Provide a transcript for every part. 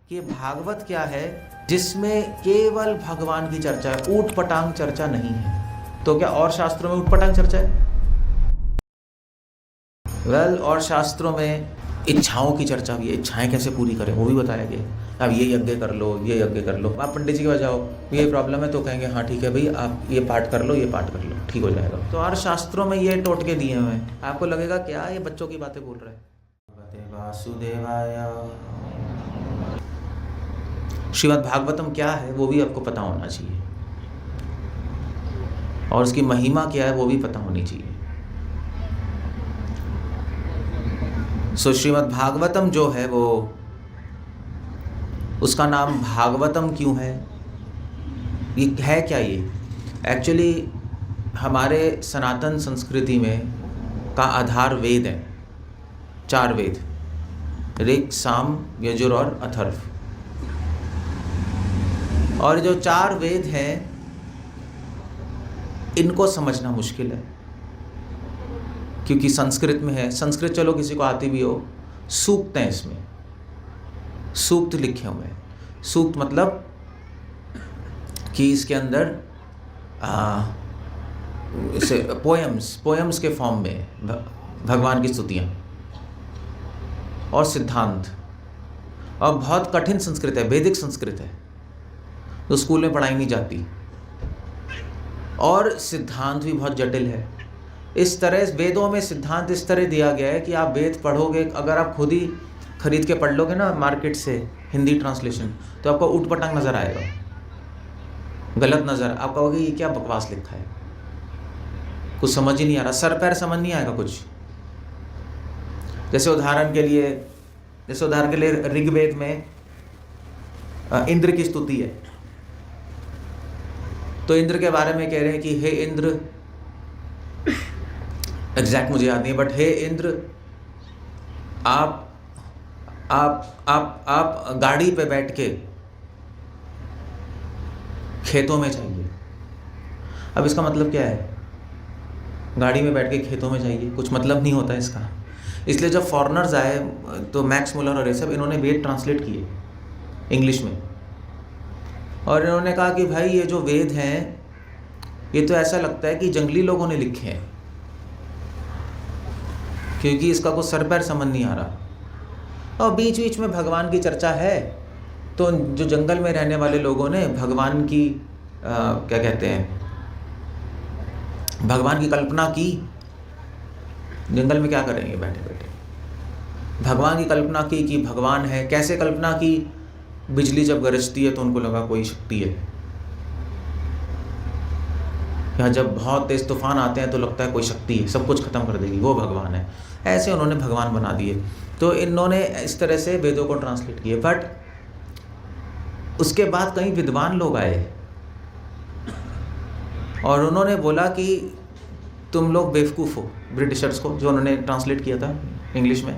कि भागवत क्या है जिसमें केवल भगवान की चर्चा है, ऊट पटांग चर्चा नहीं है। तो क्या और शास्त्रों में ऊट पटांग चर्चा है? और शास्त्रों में इच्छाओं की चर्चा भी है, इच्छाएं कैसे पूरी करें वो भी बताया गया। अब ये यज्ञ कर लो, ये यज्ञ कर लो। आप पंडित जी के पास जाओ, ये प्रॉब्लम है तो कहेंगे हाँ ठीक है भाई, आप ये पाठ कर लो, ये पाठ कर लो, ठीक हो जाएगा। तो हर शास्त्रों में ये टोटके दिए हुए हैं। आपको लगेगा क्या ये बच्चों की बातें बोल रहे हैं। वासुदेवाय। श्रीमद् भागवतम क्या है वो भी आपको पता होना चाहिए, और उसकी महिमा क्या है वो भी पता होनी चाहिए। श्रीमद् भागवतम जो है वो, उसका नाम भागवतम क्यों है, ये है क्या? ये एक्चुअली हमारे सनातन संस्कृति में का आधार वेद है, 4 वेद, ऋग, साम, यजुर और अथर्व। और जो 4 वेद हैं इनको समझना मुश्किल है क्योंकि संस्कृत में है। संस्कृत चलो किसी को आती भी हो, सूक्त हैं, इसमें सूक्त लिखे हुए हैं। सूक्त मतलब कि इसके अंदर इसे पोएम्स के फॉर्म में भगवान की स्तुतियाँ और सिद्धांत, और बहुत कठिन संस्कृत है, वैदिक संस्कृत है, तो स्कूल में पढ़ाई नहीं जाती, और सिद्धांत भी बहुत जटिल है। इस तरह वेदों में सिद्धांत इस तरह दिया गया है कि आप वेद पढ़ोगे, अगर आप खुद ही खरीद के पढ़ लोगे ना मार्केट से हिंदी ट्रांसलेशन, तो आपको ऊट पटांग नज़र आएगा, गलत नज़र। आप कहोगे ये क्या बकवास लिखा है, कुछ समझ ही नहीं आ रहा, सर पैर समझ नहीं आएगा कुछ। जैसे उदाहरण के लिए ऋग्वेद में इंद्र की स्तुति है, तो इंद्र के बारे में कह रहे हैं कि हे इंद्र, एग्जैक्ट मुझे याद नहीं है, बट हे इंद्र, आप गाड़ी पे बैठ के खेतों में जाइए। अब इसका मतलब क्या है? गाड़ी में बैठ के खेतों में जाइए, कुछ मतलब नहीं होता इसका। इसलिए जब फॉरेनर्स आए तो मैक्स मुलर और ये सब, इन्होंने वेद ट्रांसलेट किए इंग्लिश में, और इन्होंने कहा कि भाई ये जो वेद हैं ये तो ऐसा लगता है कि जंगली लोगों ने लिखे हैं, क्योंकि इसका कुछ सर पैर समझ नहीं आ रहा। और बीच बीच में भगवान की चर्चा है, तो जो जंगल में रहने वाले लोगों ने भगवान की क्या कहते हैं, भगवान की कल्पना की। जंगल में क्या करेंगे बैठे बैठे, भगवान की कल्पना की कि भगवान है। कैसे कल्पना की? बिजली जब गरजती है तो उनको लगा कोई शक्ति है, या जब बहुत तेज तूफान आते हैं तो लगता है कोई शक्ति है, सब कुछ खत्म कर देगी, वो भगवान है। ऐसे उन्होंने भगवान बना दिए। तो इन्होंने इस तरह से वेदों को ट्रांसलेट किए। बट उसके बाद कई विद्वान लोग आए और उन्होंने बोला कि तुम लोग बेवकूफ़ हो, ब्रिटिशर्स को, जो उन्होंने ट्रांसलेट किया था इंग्लिश में।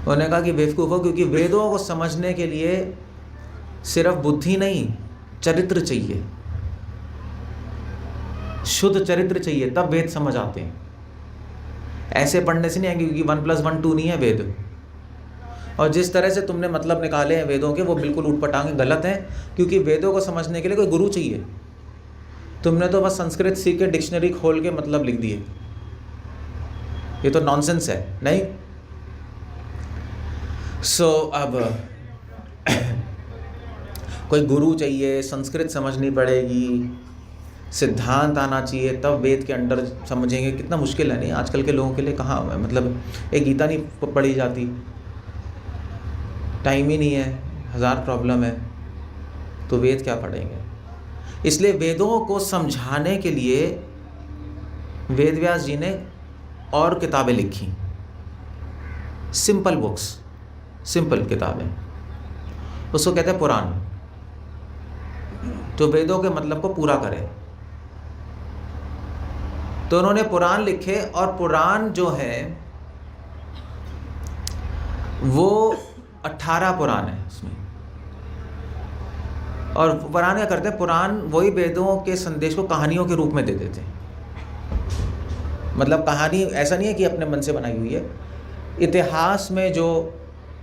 उन्होंने कहा कि बेवकूफ़ हो, क्योंकि वेदों को समझने के लिए सिर्फ बुद्धि नहीं, चरित्र चाहिए, शुद्ध चरित्र चाहिए, तब वेद समझ आते हैं। ऐसे पढ़ने से नहीं आएंगे, क्योंकि 1 + 1 2 नहीं है वेद। और जिस तरह से तुमने मतलब निकाले हैं वेदों के, वो बिल्कुल ऊटपटांग गलत हैं, क्योंकि वेदों को समझने के लिए कोई गुरु चाहिए। तुमने तो बस संस्कृत सीख के डिक्शनरी खोल के मतलब लिख दिए, ये तो नॉनसेंस है, नहीं? अब कोई गुरु चाहिए, संस्कृत समझनी पड़ेगी, सिद्धांत आना चाहिए, तब वेद के अंडर समझेंगे। कितना मुश्किल है, नहीं? आजकल के लोगों के लिए कहाँ, मतलब एक गीता नहीं पढ़ी जाती, टाइम ही नहीं है, 1000 प्रॉब्लम है, तो वेद क्या पढ़ेंगे? इसलिए वेदों को समझाने के लिए वेद व्यास जी ने और किताबें लिखी, सिंपल बुक्स, सिंपल किताबें, उसको कहते हैं पुराण, जो वेदों के मतलब को पूरा करे। तो उन्होंने पुराण लिखे, और पुराण जो है वो 18 पुराण है उसमें। और पुराण क्या करते हैं? पुराण वही वेदों के संदेश को कहानियों के रूप में दे देते हैं। मतलब कहानी ऐसा नहीं है कि अपने मन से बनाई हुई है, इतिहास में जो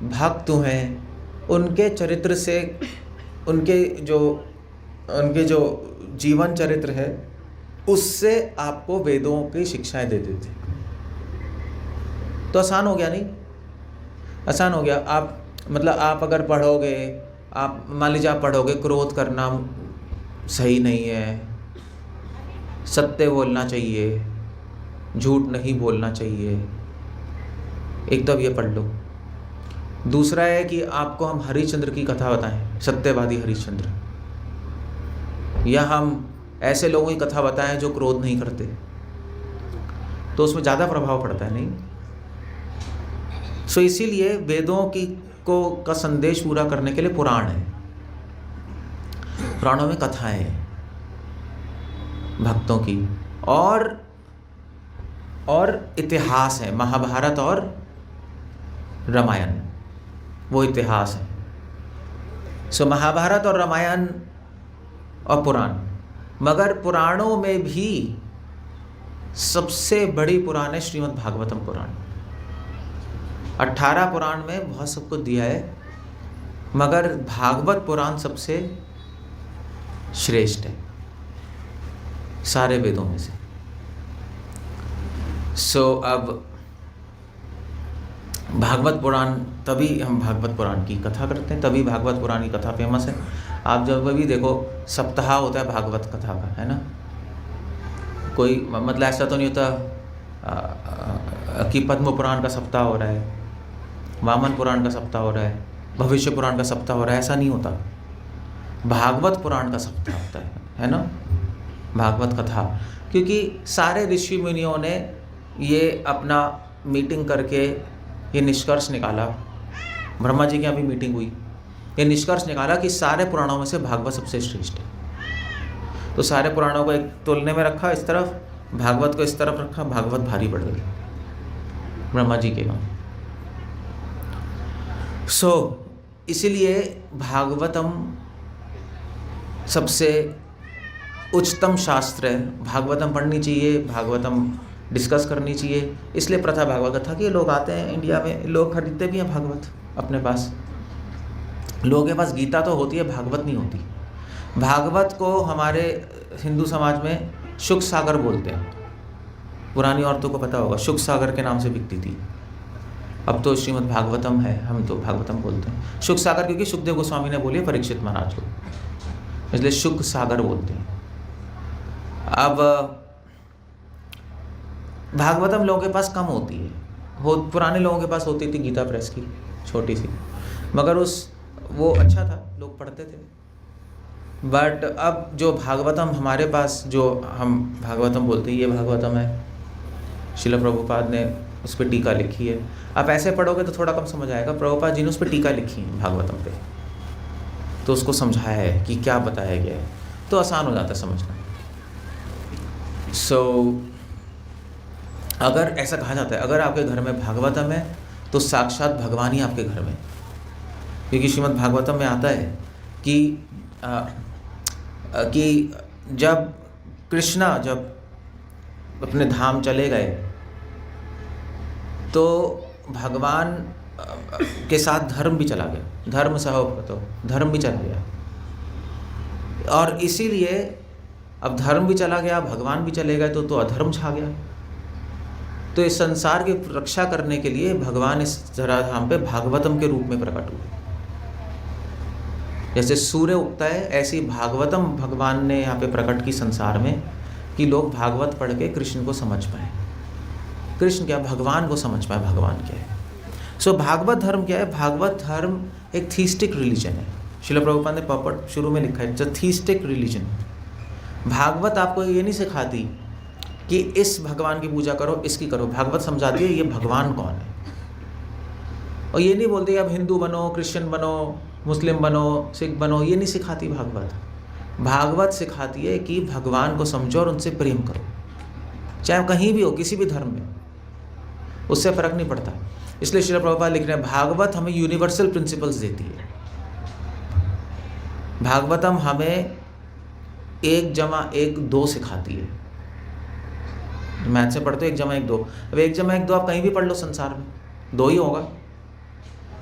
भक्त हैं उनके चरित्र से, उनके जो जीवन चरित्र है उससे आपको वेदों की शिक्षाएं दे देते। तो आसान हो गया नहीं? आसान हो गया। आप अगर पढ़ोगे, आप मान लीजिए आप पढ़ोगे क्रोध करना सही नहीं है, सत्य बोलना चाहिए, झूठ नहीं बोलना चाहिए, एक तो अब ये पढ़ लो। दूसरा है कि आपको हम हरिश्चंद्र की कथा बताएं, सत्यवादी हरिश्चंद्र, या हम ऐसे लोगों की कथा बताएं जो क्रोध नहीं करते, तो उसमें ज़्यादा प्रभाव पड़ता है नहीं? सो इसीलिए वेदों का संदेश पूरा करने के लिए पुराण है। पुराणों में कथाएं हैं भक्तों की, और इतिहास है, महाभारत और रामायण, वो इतिहास है। सो महाभारत और रामायण और पुराण, मगर पुराणों में भी सबसे बड़ी पुराण है श्रीमद् भागवतम पुराण। 18 पुराण में बहुत सब कुछ दिया है, मगर भागवत पुराण सबसे श्रेष्ठ है सारे वेदों में से। अब भागवत पुराण, तभी हम भागवत पुराण की कथा करते हैं, तभी भागवत पुराण की कथा फेमस है। आप जब भी देखो सप्ताह होता है भागवत कथा का, है ना? कोई मतलब ऐसा तो नहीं होता कि पद्म पुराण का सप्ताह हो रहा है, वामन पुराण का सप्ताह हो रहा है, भविष्य पुराण का सप्ताह हो रहा है, ऐसा नहीं होता। भागवत पुराण का सप्ताह होता है ना, भागवत कथा। क्योंकि सारे ऋषि मुनियों ने ये अपना मीटिंग करके ये निष्कर्ष निकाला, ब्रह्मा जी की यहाँ भी मीटिंग हुई, ये निष्कर्ष निकाला कि सारे पुराणों में से भागवत सबसे श्रेष्ठ है। तो सारे पुराणों को एक तुलने में रखा इस तरफ, भागवत को इस तरफ रखा, भागवत भारी पड़ गई ब्रह्मा जी के यहाँ। इसीलिए भागवतम सबसे उच्चतम शास्त्र है, भागवतम पढ़नी चाहिए, भागवतम डिस्कस करनी चाहिए। इसलिए प्रथा भागवत कथा की लोग आते हैं इंडिया में, लोग खरीदते भी हैं भागवत अपने पास। लोगों के पास गीता तो होती है, भागवत नहीं होती। भागवत को हमारे हिंदू समाज में शुक सागर बोलते हैं। पुरानी औरतों को पता होगा, शुक सागर के नाम से बिकती थी। अब तो श्रीमद् भागवतम है, हम तो भागवतम बोलते हैं। शुक सागर क्योंकि सुखदेव गोस्वामी ने बोली परीक्षित महाराज को, इसलिए शुक सागर बोलते हैं। अब भागवतम लोगों के पास कम होती है, पुराने लोगों के पास होती थी गीता प्रेस की छोटी सी, मगर वो अच्छा था, लोग पढ़ते थे। बट अब जो भागवतम हमारे पास, जो हम भागवतम बोलते हैं, ये भागवतम है, श्रील प्रभुपाद ने उस पर टीका लिखी है। आप ऐसे पढ़ोगे तो थोड़ा कम समझ आएगा, प्रभुपाद जी ने उस पर टीका लिखी है भागवतम पे, तो उसको समझाया है कि क्या बताया गया है, तो आसान हो जाता है समझना। अगर ऐसा कहा जाता है, अगर आपके घर में भागवतम है तो साक्षात भगवान ही आपके घर में, क्योंकि श्रीमद् भागवतम में आता है कि जब कृष्णा अपने धाम चले गए तो भगवान के साथ धर्म भी चला गया, धर्म सहोपतो, धर्म भी चला गया। और इसीलिए अब धर्म भी चला गया, भगवान भी चले गए, तो अधर्म छा गया। तो इस संसार की रक्षा करने के लिए भगवान इस धराधाम पे भागवतम के रूप में प्रकट हुए। जैसे सूर्य उगता है, ऐसी भागवतम भगवान ने यहाँ पे प्रकट की संसार में, कि लोग भागवत पढ़ के कृष्ण को समझ पाए। कृष्ण क्या, भगवान को समझ पाए, भगवान क्या है। भागवत धर्म क्या है? भागवत धर्म एक थीस्टिक रिलीजन है। श्रील प्रभुपाद ने पॉपट शुरू में लिखा है, it's a theistic religion. Bhagavat आपको ये नहीं सिखाती कि इस भगवान की पूजा करो, इसकी करो। भागवत समझाती है ये भगवान कौन है, और ये नहीं बोलती अब हिंदू बनो, क्रिश्चियन बनो, मुस्लिम बनो, सिख बनो, ये नहीं सिखाती भागवत। भागवत सिखाती है कि भगवान को समझो और उनसे प्रेम करो, चाहे कहीं भी हो, किसी भी धर्म में, उससे फ़र्क नहीं पड़ता। इसलिए श्रील प्रभुपाद लिख रहे हैं, भागवत हमें यूनिवर्सल प्रिंसिपल्स देती है। भागवतम हमें 1+1=2 सिखाती है। मैथ से पढ़ते हो 1+1=2। अब 1+1=2 आप कहीं भी पढ़ लो संसार में, 2 ही होगा,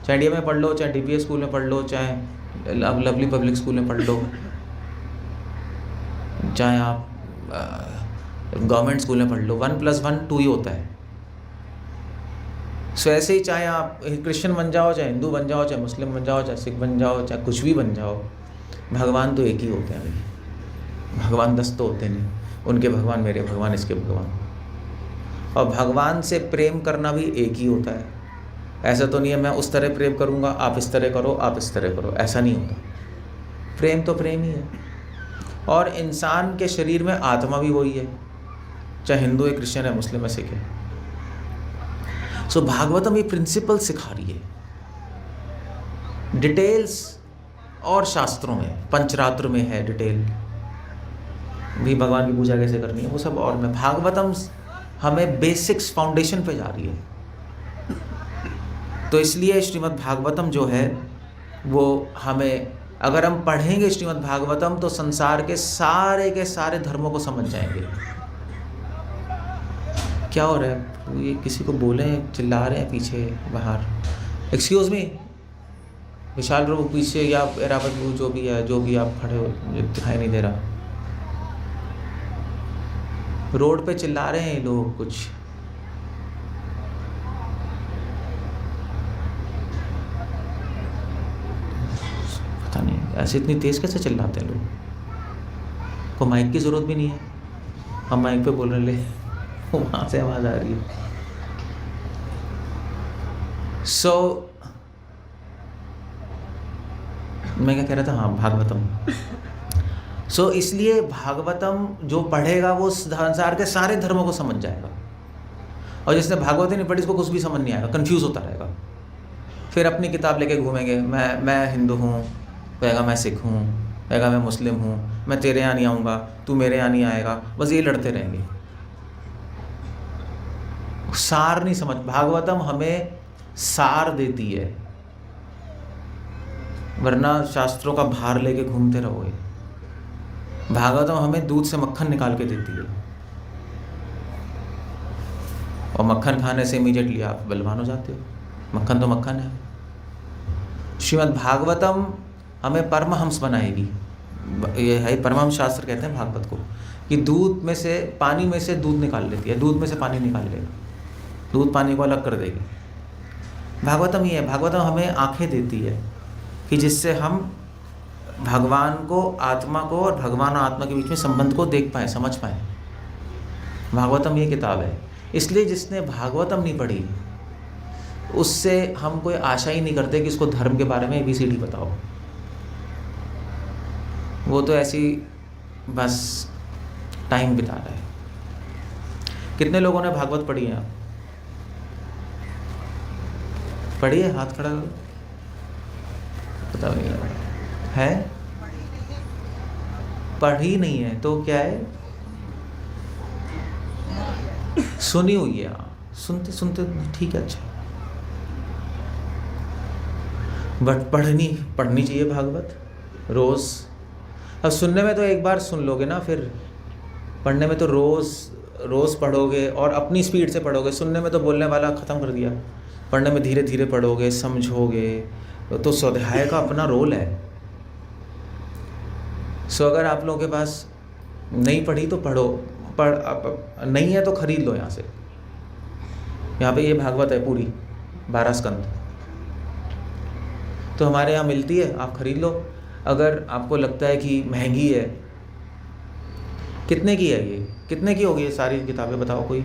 चाहे इंडिया में पढ़ लो, चाहे DPS स्कूल में पढ़ लो, चाहे लवली पब्लिक स्कूल में पढ़ लो, चाहे आप गवर्नमेंट स्कूल में पढ़ लो, 1+1 2 ही होता है। सो ऐसे ही चाहे आप क्रिश्चियन बन जाओ, चाहे हिंदू बन जाओ, चाहे मुस्लिम बन जाओ, चाहे सिख बन जाओ, चाहे कुछ भी बन जाओ, भगवान तो एक ही होते हैं भाई। भगवान 10 तो होते नहीं, उनके भगवान, मेरे भगवान, इसके भगवान। और भगवान से प्रेम करना भी एक ही होता है। ऐसा तो नहीं है मैं उस तरह प्रेम करूँगा, आप इस तरह करो, आप इस तरह करो, ऐसा नहीं होता। प्रेम तो प्रेम ही है। और इंसान के शरीर में आत्मा भी वही है, चाहे हिंदू है, क्रिश्चियन है, मुस्लिम है, सिख है। सो भागवतम ये प्रिंसिपल सिखा रही है। डिटेल्स और शास्त्रों में, पंचरात्र में है डिटेल भी, भगवान की पूजा कैसे करनी है वो सब। और में भागवतम हमें बेसिक्स, फाउंडेशन पे जा रही है। तो इसलिए श्रीमद् भागवतम जो है वो हमें, अगर हम पढ़ेंगे श्रीमद् भागवतम तो संसार के सारे धर्मों को समझ जाएंगे। क्या हो रहा है? ये किसी को बोले, चिल्ला रहे हैं पीछे बाहर। एक्सक्यूज़ मी, विशाल प्रभु पीछे, या एरावत प्रभु, जो भी है, जो भी आप खड़े हो, मुझे दिखाई नहीं दे रहा। रोड पे चिल्ला रहे हैं लोग कुछ। पता नहीं ऐसे इतनी तेज़ कैसे चिल्लाते हैं लोग। को माइक की ज़रूरत भी नहीं है, हम माइक पे बोल रहे, वहाँ से आवाज़ आ रही है। मैं क्या कह रहा था? हाँ, भागवतम। इसलिए भागवतम जो पढ़ेगा वो संसार के सारे धर्मों को समझ जाएगा। और जिसने भागवत नहीं पढ़ी उसको कुछ भी समझ नहीं आएगा, कंफ्यूज होता रहेगा। फिर अपनी किताब लेके घूमेंगे, मैं हिंदू हूँ, कहेगा मैं सिख हूँ, कहेगा मैं मुस्लिम हूँ, मैं तेरे यहाँ नहीं आऊँगा, तू मेरे यहाँ नहीं आएगा, बस ये लड़ते रहेंगे। सार नहीं समझ। भागवतम हमें सार देती है, वरना शास्त्रों का भार लेके घूमते रहोगे। भागवतम हमें दूध से मक्खन निकाल के देती है, और मक्खन खाने से इमीडिएटली आप बलवान हो जाते हो। मक्खन तो मक्खन है। श्रीमद् भागवतम हमें परमहंस बनाएगी। ये है परमहंस शास्त्र कहते हैं भागवत को, कि दूध में से, पानी में से दूध निकाल लेती है, दूध में से पानी निकाल लेगा, दूध पानी को अलग कर देगी। भागवतम ये है। भागवतम हमें आंखें देती है कि जिससे हम भगवान को, आत्मा को, और भगवान और आत्मा के बीच में संबंध को देख पाएँ, समझ पाएँ। भागवतम ये किताब है। इसलिए जिसने भागवतम नहीं पढ़ी उससे हम कोई आशा ही नहीं करते कि उसको धर्म के बारे में ABCD बताओ। वो तो ऐसी बस टाइम बिता रहा है। कितने लोगों ने भागवत पढ़ी है? आप पढ़ी है? हाथ खड़ा करो। पता नहीं है, पढ़ी नहीं है तो क्या है, सुनी हुई है। सुनते सुनते ठीक है, अच्छा, बट पढ़नी चाहिए भागवत रोज़। अब सुनने में तो एक बार सुन लोगे ना, फिर पढ़ने में तो रोज़ पढ़ोगे और अपनी स्पीड से पढ़ोगे। सुनने में तो बोलने वाला ख़त्म कर दिया, पढ़ने में धीरे धीरे पढ़ोगे, समझोगे। तो स्वाध्याय का अपना रोल है। अगर आप लोगों के पास नहीं पढ़ी तो पढ़ो, नहीं है तो खरीद लो यहाँ से। यहाँ पे ये भागवत है पूरी 12 स्कंद, तो हमारे यहाँ मिलती है, आप खरीद लो। अगर आपको लगता है कि महंगी है, कितने की है ये? कितने की होगी ये सारी किताबें? बताओ कोई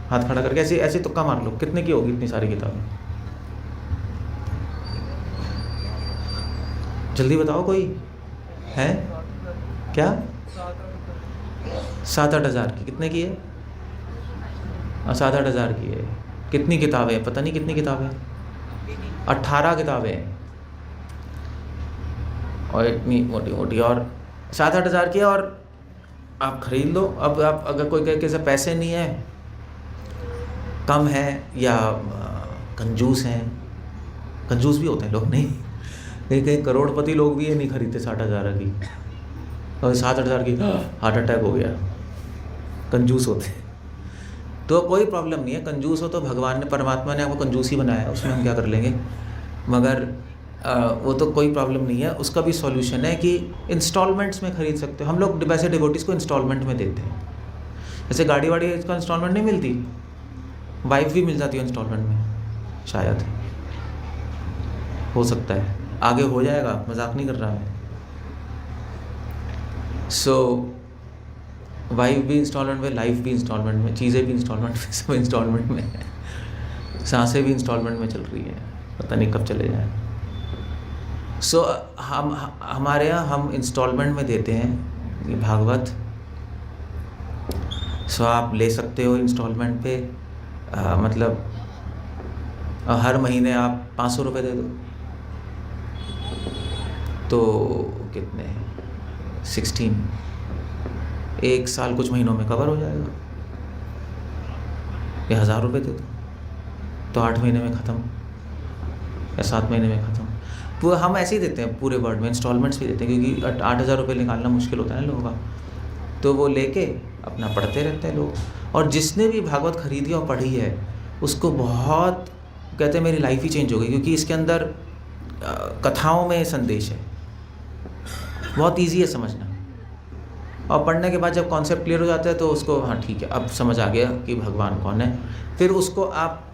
हाथ खड़ा करके, ऐसे तुक्का मार लो, कितने की होगी इतनी सारी किताबें? जल्दी बताओ, कोई है क्या? 7-8 हज़ार की। कितने की है? 7-8 हज़ार की है। कितनी किताबें हैं? पता नहीं कितनी किताबें, 18 किताबें हैं, और इतनी मोटी मोटी, और 7-8 हज़ार की है, और आप खरीद लो। अब आप अगर कोई कैसे पैसे नहीं है, कम है, या कंजूस हैं, कंजूस भी होते हैं लोग, नहीं कहीं करोड़पति लोग भी ये नहीं खरीदते 60 हज़ार की, और 7-8 हज़ार की हार्ट अटैक हो गया, कंजूस होते। तो कोई प्रॉब्लम नहीं है, कंजूस हो तो भगवान ने, परमात्मा ने आपको कंजूस ही बनाया है, उसमें हम क्या कर लेंगे। मगर वो तो कोई प्रॉब्लम नहीं है, उसका भी सॉल्यूशन है कि इंस्टॉलमेंट्स में ख़रीद सकते हो। हम लोग वैसे डिवोटीज़ को इंस्टॉलमेंट में देते हैं, जैसे गाड़ी वाड़ी इसका इंस्टॉलमेंट नहीं मिलती, वाइफ भी मिल जाती है इंस्टॉलमेंट में, शायद हो सकता है, आगे हो जाएगा, मजाक नहीं कर रहा मैं। सो वाइफ भी इंस्टॉलमेंट में, लाइफ भी इंस्टॉलमेंट में, चीज़ें भी इंस्टॉलमेंट में, सब इंस्टॉलमेंट में है, सांसें भी इंस्टॉलमेंट में चल रही है, पता नहीं कब चले जाए। सो हमारे यहाँ हम इंस्टॉलमेंट में देते हैं ये भागवत। सो आप ले सकते हो इंस्टॉलमेंट पे, मतलब हर महीने आप 500 रुपये दे दो तो कितने 16, एक साल कुछ महीनों में कवर हो जाएगा। या 1000 रुपये दे दो तो 8 महीने में ख़त्म, या 7 महीने में ख़त्म। वो हम ऐसे ही देते हैं पूरे वर्ल्ड में, इंस्टॉलमेंट्स भी देते हैं, क्योंकि 8000 रुपये निकालना मुश्किल होता है ना लोगों का, तो वो लेके अपना पढ़ते रहते हैं लोग। और जिसने भी भागवत खरीदी और पढ़ी है उसको बहुत कहते हैं मेरी लाइफ ही चेंज हो गई, क्योंकि इसके अंदर कथाओं में संदेश है, बहुत ईजी है समझना। और पढ़ने के बाद जब कॉन्सेप्ट क्लियर हो जाता है तो उसको हाँ ठीक है अब समझ आ गया कि भगवान कौन है। फिर उसको आप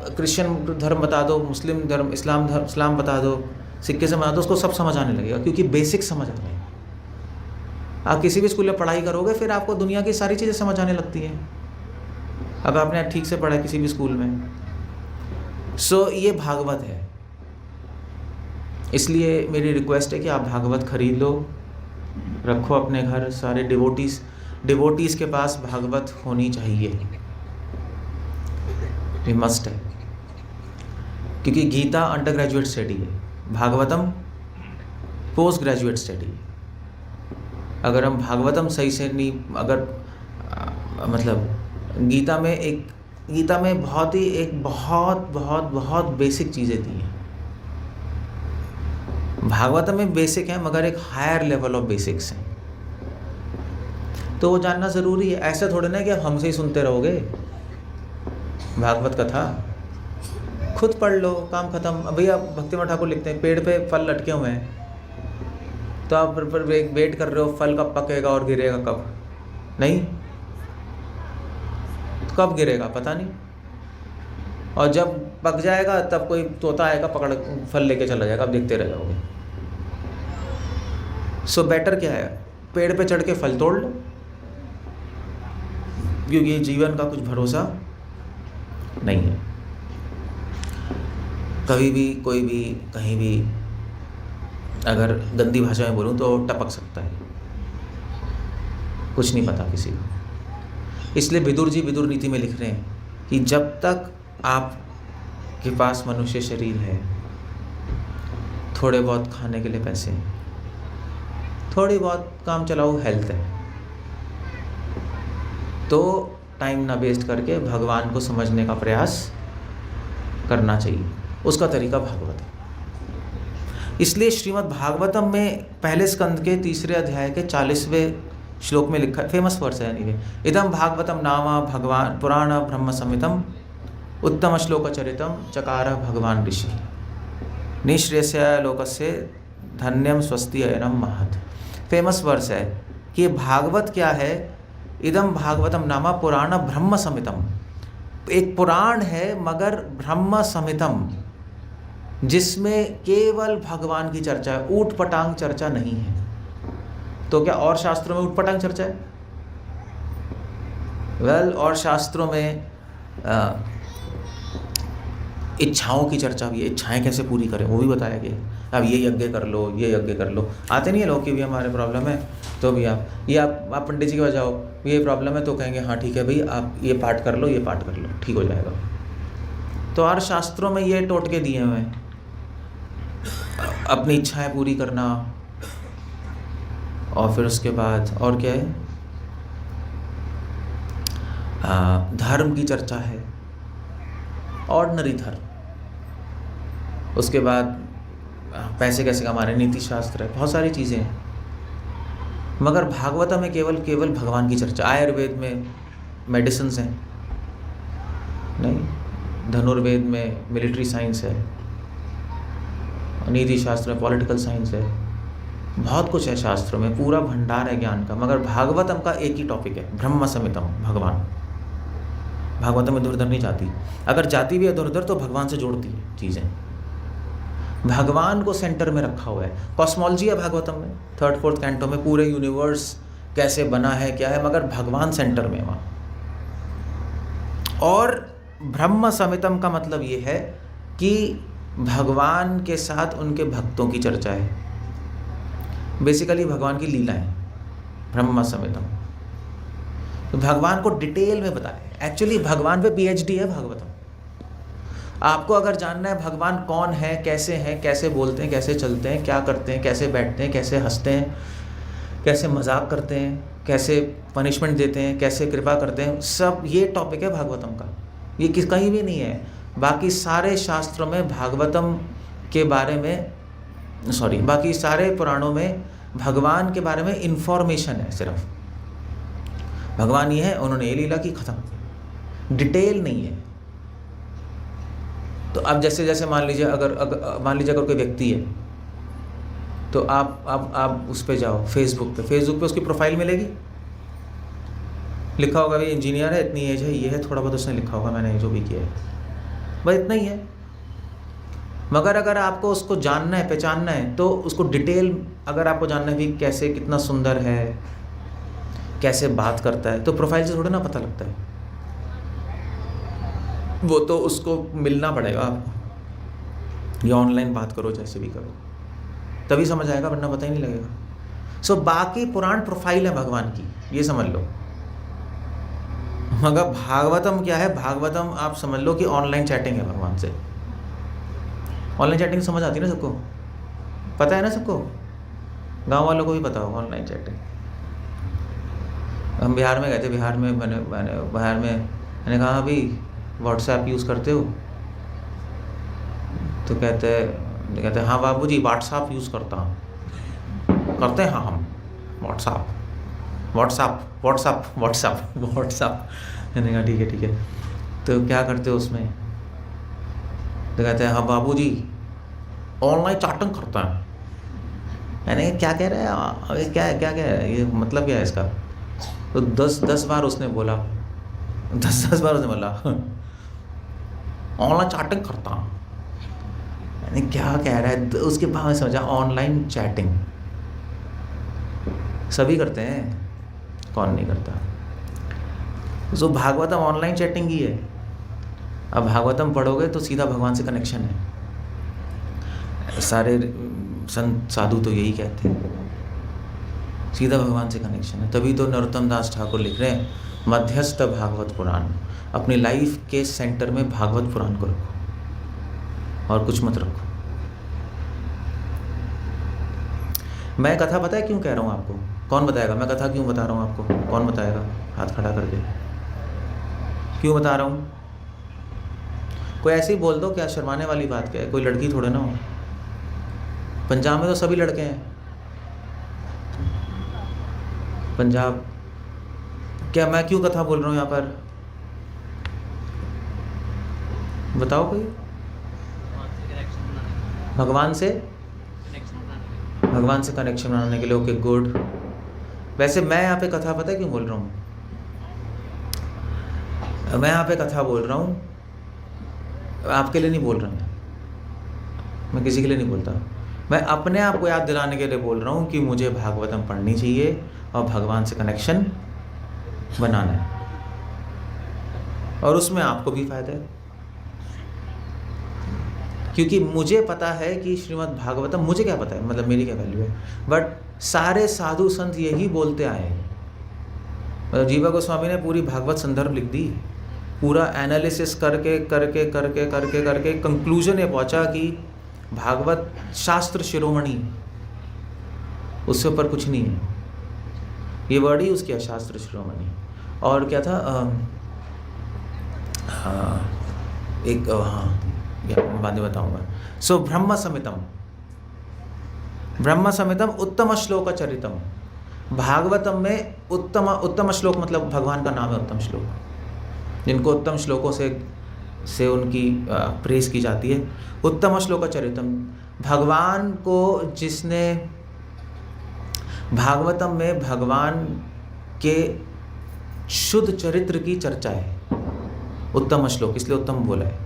क्रिश्चियन धर्म बता दो, मुस्लिम धर्म, इस्लाम बता दो, सिक्किज़्म बता दो, उसको सब समझ आने लगेगा, क्योंकि बेसिक समझ आ गए। आप किसी भी स्कूल में पढ़ाई करोगे फिर आपको दुनिया की सारी चीज़ें समझ आने लगती हैं, अब आपने ठीक से पढ़ा किसी भी स्कूल में। सो ये भागवत है, इसलिए मेरी रिक्वेस्ट है कि आप भागवत खरीद लो, रखो अपने घर। सारे डिवोटीज़ के पास भागवत होनी चाहिए, ये मस्ट है, क्योंकि गीता अंडर ग्रेजुएट स्टडी है, भागवतम पोस्ट ग्रेजुएट स्टडी है। अगर हम भागवतम सही से नहीं, अगर मतलब गीता में बहुत बेसिक चीज़ें दी हैं। भागवतम में बेसिक है मगर एक हायर लेवल ऑफ बेसिक्स हैं, तो वो जानना ज़रूरी है। ऐसा थोड़ा ना कि आप हमसे ही सुनते रहोगे भागवत कथा, खुद पढ़ लो, काम ख़त्म। भैया भक्तिमोहन ठाकुर लिखते हैं पेड़ पे फल लटके हुए हैं, तो आप वेट कर रहे हो फल कब पकेगा और गिरेगा कब, नहीं तो कब गिरेगा पता नहीं, और जब पक जाएगा तब कोई तोता आएगा पकड़ फल लेके चला जाएगा, आप देखते रह जाओगे। सो बेटर क्या है, पेड़ पे चढ़ के फल तोड़ लो, क्योंकि जीवन का कुछ भरोसा नहीं है। कभी भी कोई भी कहीं भी अगर गंदी भाषा में बोलूँ तो टपक सकता है, कुछ नहीं पता किसी को। इसलिए विदुर जी विदुर नीति में लिख रहे हैं कि जब तक आप के पास मनुष्य शरीर है, थोड़े बहुत खाने के लिए पैसे हैं, थोड़ी बहुत काम चलाओ हेल्थ है, तो टाइम ना वेस्ट करके भगवान को समझने का प्रयास करना चाहिए। उसका तरीका भागवत है। इसलिए श्रीमद् भागवतम में पहले स्कंद के 3 अध्याय के 40वें श्लोक में लिखा, फेमस वर्स है एनीवे, इदम भागवतम नाम भगवान पुराण ब्रह्म संहितम उत्तम श्लोक चरितम चकार भगवान ऋषि निःश्रेयस्य लोकस्य धन्यम स्वस्ति अयनम महत्। फेमस वर्स है कि भागवत क्या है, इदम भागवतम नामा पुराण ब्रह्म संहितम, एक पुराण है मगर ब्रह्म संहितम, जिसमें केवल भगवान की चर्चा है, ऊट पटांग चर्चा नहीं है। तो क्या और शास्त्रों में ऊट पटांग चर्चा है? और शास्त्रों में इच्छाओं की चर्चा भी है, इच्छाएं कैसे पूरी करें वो भी बताया गया। अब ये यज्ञ कर लो, ये यज्ञ कर लो, आते नहीं है लोग कि भी हमारे प्रॉब्लम है, तो भी आप पंडित जी के पास जाओ, ये प्रॉब्लम है, तो कहेंगे हाँ ठीक है भाई आप ये पाठ कर लो, ये पाठ कर लो, ठीक हो जाएगा। तो हर शास्त्रों में ये टोटके दिए हुए हैं, अपनी इच्छाएं पूरी करना, और फिर उसके बाद और क्या है, धर्म की चर्चा है, ऑर्डिनरी धर्म, उसके बाद पैसे कैसे कमाने, नीति शास्त्र है, बहुत सारी चीज़ें हैं। मगर भागवत में केवल भगवान की चर्चा। आयुर्वेद में मेडिसिन्स हैं नहीं, धनुर्वेद में मिलिट्री साइंस है, नीति शास्त्र में पॉलिटिकल साइंस है, बहुत कुछ है शास्त्रों में, पूरा भंडार है ज्ञान का। मगर भागवतम का एक ही टॉपिक है, ब्रह्म समितम, भगवान। भागवतम इधर उधर नहीं जाती, अगर जाती भी इधर उधर तो भगवान से जोड़ती है चीज़ें। भगवान को सेंटर में रखा हुआ है। कॉस्मोलॉजी है भागवतम में, 3rd-4th कैंटो में पूरे यूनिवर्स कैसे बना है क्या है, मगर भगवान सेंटर में वहाँ। और ब्रह्म समितम का मतलब ये है कि भगवान के साथ उनके भक्तों की चर्चा है, बेसिकली भगवान की लीलाएं, ब्रह्म समितम। तो भगवान को डिटेल में बताया। एक्चुअली भगवान पे PhD है भागवतम। आपको अगर जानना है भगवान कौन है, कैसे बोलते हैं, कैसे चलते हैं, क्या करते हैं, कैसे बैठते हैं, कैसे हंसते हैं, कैसे मजाक करते हैं, कैसे पनिशमेंट देते हैं, कैसे कृपा करते हैं, सब ये टॉपिक है भागवतम का। ये कहीं भी नहीं है। बाकी सारे शास्त्रों में भागवतम के बारे में, बाकी सारे पुराणों में भगवान के बारे में इंफॉर्मेशन है सिर्फ। भगवान ये है, उन्होंने ये लीला की, खत्म, डिटेल नहीं है। तो अब जैसे मान लीजिए अगर कोई व्यक्ति है, तो आप उस पे जाओ, फेसबुक पे उसकी प्रोफाइल मिलेगी, लिखा होगा भाई इंजीनियर है, इतनी एज है, ये है, थोड़ा बहुत उसने लिखा होगा मैंने जो भी किया है, बस इतना ही है। मगर अगर आपको उसको जानना है, पहचानना है, तो उसको डिटेल अगर आपको जानना है भी कैसे, कितना सुंदर है, कैसे बात करता है, तो प्रोफाइल से थोड़ा ना पता लगता है। वो तो उसको मिलना पड़ेगा आपको, या ऑनलाइन बात करो, जैसे भी करो, तभी समझ आएगा, वरना पता ही नहीं लगेगा। सो बाकी पुराण प्रोफाइल है भगवान की, ये समझ लो। मगर भागवतम क्या है? भागवतम आप समझ लो कि ऑनलाइन चैटिंग है भगवान से। ऑनलाइन चैटिंग समझ आती है ना सबको, पता है ना सबको, गांव वालों को भी पता होगा ऑनलाइन चैटिंग। हम बिहार में गए थे, बिहार में मैंने कहा अभी व्हाट्सएप यूज़ करते हो? तो कहते हाँ बाबूजी व्हाट्सएप यूज़ करता हूँ। करते हैं हाँ हम व्हाट्सएप। मैंने कहा ठीक है, तो क्या करते हो उसमें? तो कहते हैं हाँ बाबूजी ऑनलाइन चैटिंग करता है। मैंने क्या कह रहा है, अरे क्या है ये, मतलब क्या है इसका? तो 10 बार उसने बोला, 10 बार उसने बोला ऑनलाइन चैटिंग करता हूँ। मैंने क्या कह रहा है, उसके बाद मैं समझा ऑनलाइन चैटिंग सभी करते हैं, कौन नहीं करता। तो भागवतम ऑनलाइन चैटिंग ही है। अब भागवतम पढ़ोगे तो सीधा भगवान से कनेक्शन है। सारे संत साधु तो यही कहते हैं, सीधा भगवान से कनेक्शन है। तभी तो नरोत्तम दास ठाकुर लिख रहे हैं मध्यस्थ भागवत पुराण। अपनी लाइफ के सेंटर में भागवत पुराण को रखो और कुछ मत रखो। मैं कथा पता है क्यों कह रहा हूँ आपको? कौन बताएगा? मैं कथा क्यों बता रहा हूँ आपको? कौन बताएगा हाथ खड़ा करके? क्यों बता रहा हूँ? कोई ऐसे ही बोल दो, क्या शर्माने वाली बात क्या है? कोई लड़की थोड़े ना हो। पंजाब में तो सभी लड़के हैं। पंजाब क्या, मैं क्यों कथा बोल रहा हूँ यहाँ पर? बताओ कोई। भगवान से कनेक्शन बनाने के लिए। Okay good. वैसे मैं यहाँ पे कथा पता है क्यों बोल रहा हूँ? मैं यहाँ पे कथा बोल रहा हूँ, आपके लिए नहीं बोल रहा मैं किसी के लिए नहीं बोलता। मैं अपने आप को याद दिलाने के लिए बोल रहा हूँ कि मुझे भागवतम पढ़नी चाहिए और भगवान से कनेक्शन बनाना है, और उसमें आपको भी फायदा है। क्योंकि मुझे पता है कि श्रीमद् भागवतम, मुझे क्या पता है, मतलब मेरी क्या वैल्यू है, बट सारे साधु संत यही बोलते आए हैं। मतलब जीवा गोस्वामी ने पूरी भागवत संदर्भ लिख दी, पूरा एनालिसिस करके कंक्लूजन ये पहुंचा कि भागवत शास्त्र शिरोमणि, उससे ऊपर कुछ नहीं है। ये वर्ड ही उसकी है, शास्त्र शिरोमणि। और क्या था, बाद में बताऊंगा। सो ब्रह्म समितम उत्तम श्लोक चरितम। भागवतम में उत्तम श्लोक मतलब भगवान का नाम है उत्तम श्लोक, जिनको उत्तम श्लोकों से उनकी प्रेस की जाती है। उत्तम श्लोक चरितम भगवान को जिसने भागवतम में भगवान के शुद्ध चरित्र की चर्चा है, उत्तम श्लोक, इसलिए उत्तम बोला है।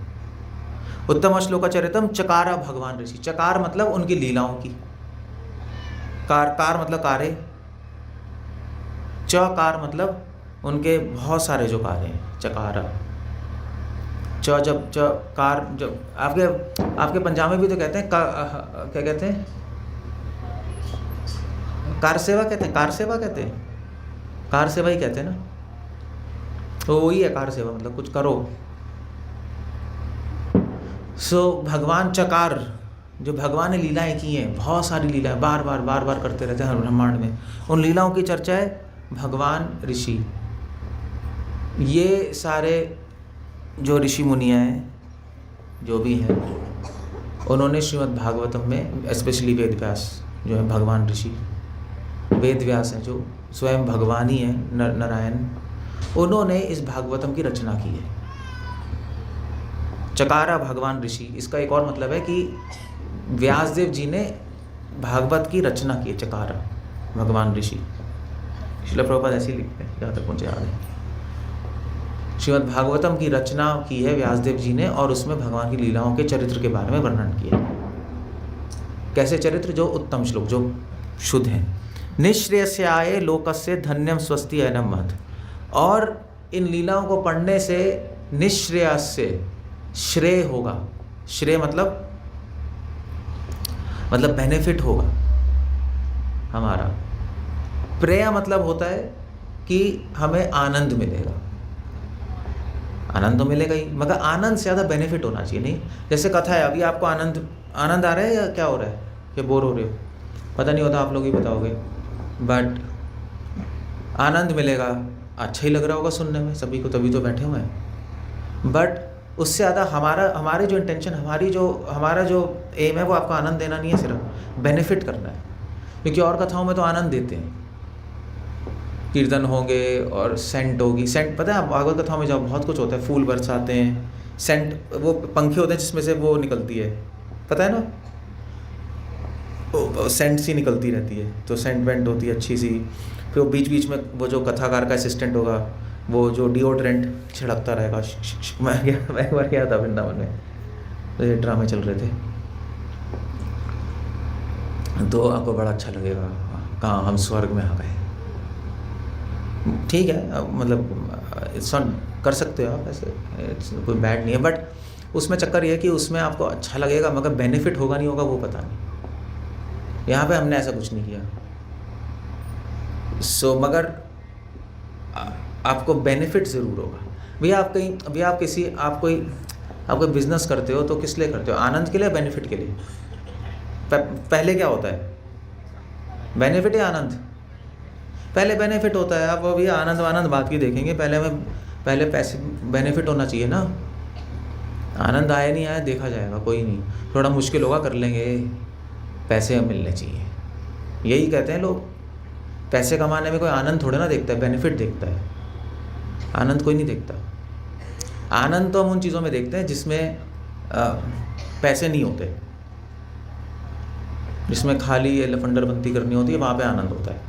उत्तम श्लोक चरितम चकारा भगवान ऋषि। चकार मतलब उनकी लीलाओं की, कार मतलब कार्य, चकार मतलब उनके बहुत सारे जो कार्य हैं, चकारा। जब कार, जब आपके पंजाब में भी तो कहते हैं क्या कहते हैं, कार सेवा कहते हैं, कार सेवा कहते हैं, कार सेवा ही कहते हैं ना, तो वही है कार सेवा, मतलब कुछ करो। भगवान चकार, जो भगवान ने लीलाएं की हैं, बहुत सारी लीलाएं बार बार करते रहते हैं हर ब्रह्मांड में, उन लीलाओं की चर्चा है भगवान ऋषि। ये सारे जो ऋषि मुनियाँ हैं, जो भी हैं, उन्होंने श्रीमद् भागवतम में, स्पेशली वेद व्यास जो है भगवान ऋषि, वेद व्यास हैं जो स्वयं भगवान ही हैं, नारायण, उन्होंने इस भागवतम की रचना की है। चकारा भगवान ऋषि, इसका एक और मतलब है कि व्यासदेव जी ने भागवत की रचना की है, चकारा भगवान ऋषि। श्रील प्रभुपाद ऐसे ही लिखते हैं, जहाँ तक मुझे याद है। श्रीमद् भागवतम की रचना की है व्यासदेव जी ने, और उसमें भगवान की लीलाओं के चरित्र के बारे में वर्णन किया। कैसे चरित्र? जो उत्तम श्लोक, जो शुद्ध हैं। निःश्रेयस्याय लोकस्य धन्यम स्वस्ति अयनम मत। और इन लीलाओं को पढ़ने से निःश्रेयस से श्रेय होगा। श्रेय मतलब बेनिफिट होगा हमारा। प्रेय मतलब होता है कि हमें आनंद मिलेगा। आनंद तो मिलेगा ही, मगर आनंद से ज़्यादा बेनिफिट होना चाहिए। नहीं, जैसे कथा है, अभी आपको आनंद आ रहा है या क्या हो रहा है, कि बोर हो रहे हो, पता नहीं होता, आप लोग ही बताओगे। बट आनंद मिलेगा, अच्छा ही लग रहा होगा सुनने में सभी को, तभी तो बैठे हुए हैं। बट उससे ज़्यादा हमारी जो इंटेंशन, हमारा जो एम है, वो आपको आनंद देना नहीं है, सिर्फ बेनिफिट करना है। क्योंकि और कथाओं में तो आनंद देते हैं, कीर्तन होंगे और सेंट होगी। सेंट पता है, भागवत कथाओं में जब बहुत कुछ होता है, फूल बरसाते हैं, सेंट, वो पंखे होते हैं जिसमें से वो निकलती है, पता है ना, सेंट सी निकलती रहती है, तो सेंट वेंट होती है अच्छी सी। फिर वो बीच बीच में वो जो कथाकार का असिस्टेंट होगा, वो जो डिओड्रेंट छिड़कता रहेगा। मैं एक बार गया था वृंदावन में, तो ये ड्रामे चल रहे थे, तो आपको बड़ा अच्छा लगेगा, कहाँ हम स्वर्ग में आ गए। ठीक है, मतलब इट्स नॉट, कर सकते हो आप ऐसे, कोई बैड नहीं है। बट उसमें चक्कर ये है कि उसमें आपको अच्छा लगेगा, मगर बेनिफिट होगा नहीं होगा वो पता नहीं। यहाँ पे हमने ऐसा कुछ नहीं किया। मगर आपको बेनिफिट ज़रूर होगा। भैया आप कोई बिजनेस करते हो तो किस लिए करते हो? आनंद के लिए, बेनिफिट के लिए? पहले क्या होता है, बेनिफिट या आनंद? पहले बेनिफिट होता है। आप अभी आनंद बात की देखेंगे, पहले पैसे, बेनिफिट होना चाहिए ना। आनंद आया नहीं आया देखा जाएगा, कोई नहीं, थोड़ा मुश्किल होगा, कर लेंगे, पैसे मिलने चाहिए। यही कहते हैं लोग, पैसे कमाने में कोई आनंद थोड़ा ना देखता है, बेनिफिट देखता है, आनंद कोई नहीं देखता। आनंद तो हम उन चीज़ों में देखते हैं जिसमें पैसे नहीं होते, जिसमें खाली ये लफंडरबंदी करनी होती है, वहाँ पे आनंद होता है।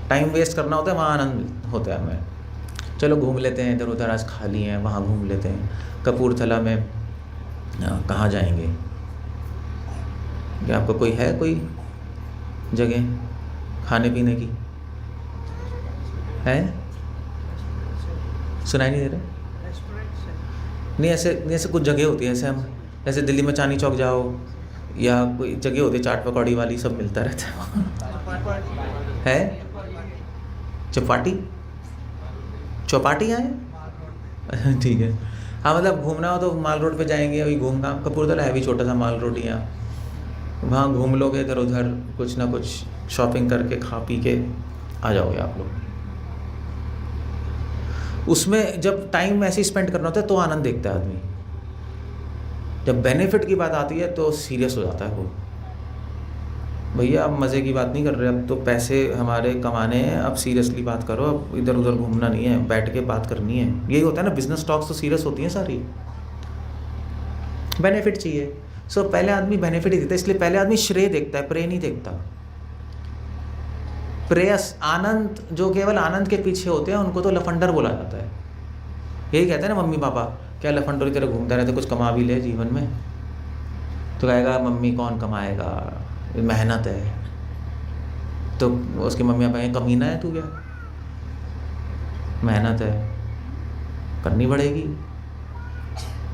टाइम वेस्ट करना होता है, वहाँ आनंद होता है हमें। चलो घूम लेते हैं इधर उधर, आज खाली हैं, वहाँ घूम लेते हैं। कपूरथला में कहाँ जाएंगे? क्या आपको कोई जगह खाने पीने की है? सुनाई नहीं दे रहा? नहीं, ऐसे कुछ जगह होती है, ऐसे दिल्ली में चांदनी चौक जाओ, या कोई जगह होती है चाट पकौड़ी वाली, सब मिलता रहता है। चौपाटी आए ठीक है। हाँ, मतलब घूमना हो तो माल रोड पे जाएंगे, वही घूमना। कपूरथला है भी छोटा सा माल रोड, यहाँ वहाँ घूम लोगे इधर उधर, कुछ ना कुछ शॉपिंग करके खा पी के आ जाओगे आप लोग। उसमें जब टाइम ऐसे ही स्पेंड करना होता है तो आनंद देखता है आदमी। जब बेनिफिट की बात आती है तो सीरियस हो जाता है वो। भैया आप मज़े की बात नहीं कर रहे, अब तो पैसे हमारे कमाने हैं, अब सीरियसली बात करो, अब इधर उधर घूमना नहीं है, बैठ के बात करनी है। यही होता है ना, बिजनेस टॉक्स तो सीरियस होती हैं सारी, बेनिफिट चाहिए। सो पहले आदमी बेनिफिट ही देखता है, इसलिए पहले आदमी श्रेय देखता है, प्रेय नहीं देखता। प्रेयस आनंद, जो केवल आनंद के पीछे होते हैं उनको तो लफंडर बोला जाता है। यही कहते हैं ना मम्मी पापा, क्या लफंडर की तरह घूमता रहता, कुछ कमा भी ले जीवन में, तो कहेगा मम्मी कौन कमाएगा, मेहनत है। तो उसकी मम्मी पापा कहेंगे कमीना है तू, क्या मेहनत है करनी पड़ेगी,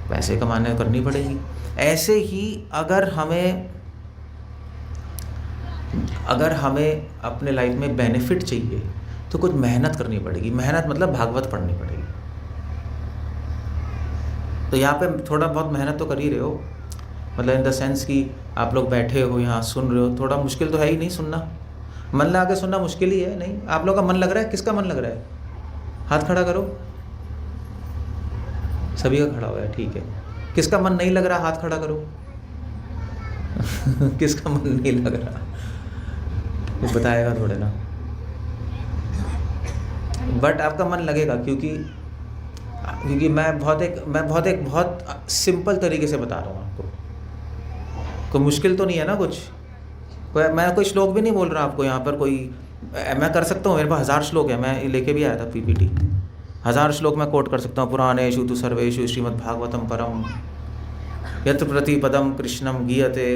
पैसे कमाने करनी पड़ेगी। ऐसे ही अगर हमें अपने लाइफ में बेनिफिट चाहिए तो कुछ मेहनत करनी पड़ेगी। मेहनत मतलब भागवत पढ़नी पड़ेगी। तो यहाँ पे थोड़ा बहुत मेहनत तो कर ही रहे हो, मतलब इन द सेंस कि आप लोग बैठे हो यहाँ सुन रहे हो, थोड़ा मुश्किल तो है ही नहीं सुनना, मन लगा के सुनना मुश्किल ही है नहीं। आप लोग का मन लग रहा है, किसका मन लग रहा है, हाथ खड़ा करो। सभी का खड़ा हुआ है, ठीक है। किसका मन नहीं लग रहा, हाथ खड़ा करो। किसका मन नहीं लग रहा, वो बताएगा थोड़े ना, बट आपका मन लगेगा, क्योंकि मैं बहुत सिंपल तरीके से बता रहा हूँ आपको। कोई मुश्किल तो नहीं है ना कुछ, मैं कोई श्लोक भी नहीं बोल रहा आपको यहाँ पर। मैं कर सकता हूँ, मेरे पास 1000 श्लोक है, मैं लेके भी आया था पीपीटी। 1000 श्लोक मैं कोट कर सकता हूँ। पुराणेषु तु सर्वेषु श्रीमद्भागवतम परम यत्र प्रतिपदम कृष्णम गीयते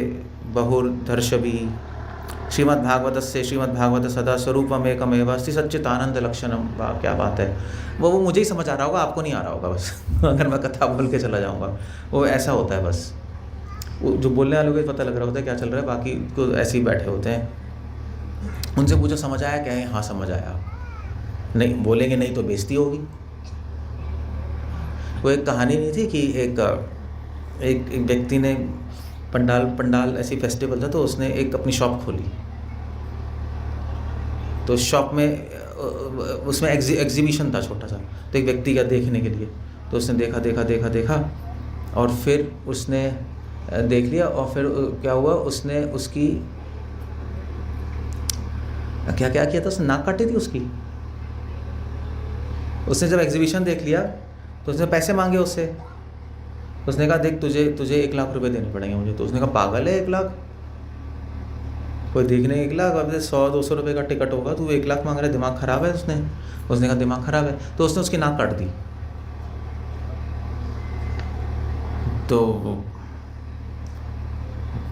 बहुर्धर्षभिः श्रीमद्भागवतस्य श्रीमद्भागवत सदा स्वरूपमेकमेव अस्ति सच्चिदानंद लक्षणम। वाह क्या बात है। वो मुझे ही समझ आ रहा होगा, आपको नहीं आ रहा होगा बस। अगर मैं कथा बोल के चला जाऊँगा, वो ऐसा होता है बस। वो जो बोलने वालों को पता लग रहा होता है क्या चल रहा है, बाकी तो ऐसे ही बैठे होते हैं। उनसे पूछो समझ आया क्या है, हाँ समझ आया, नहीं बोलेंगे नहीं तो बेइज्जती होगी। वो एक कहानी नहीं थी कि एक व्यक्ति ने पंडाल ऐसी फेस्टिवल था, तो उसने एक अपनी शॉप खोली। तो शॉप में उसमें एग्जीबिशन था छोटा सा, तो एक व्यक्ति का देखने के लिए। तो उसने देखा और फिर उसने देख लिया, और फिर क्या हुआ, उसने उसकी क्या किया था, उसने नाक काटी थी उसकी। उसने जब एग्जीबिशन देख लिया तो उसने पैसे मांगे उससे। उसने कहा देख तुझे 1 लाख रुपए देने पड़ेंगे मुझे। तो उसने कहा पागल है 1 लाख, कोई देखने 1 लाख, अब 100-200 रुपये का टिकट होगा, तू 1 लाख मांग रहा है, दिमाग ख़राब है। उसने कहा दिमाग ख़राब है। तो उसने उसकी नाक काट दी। तो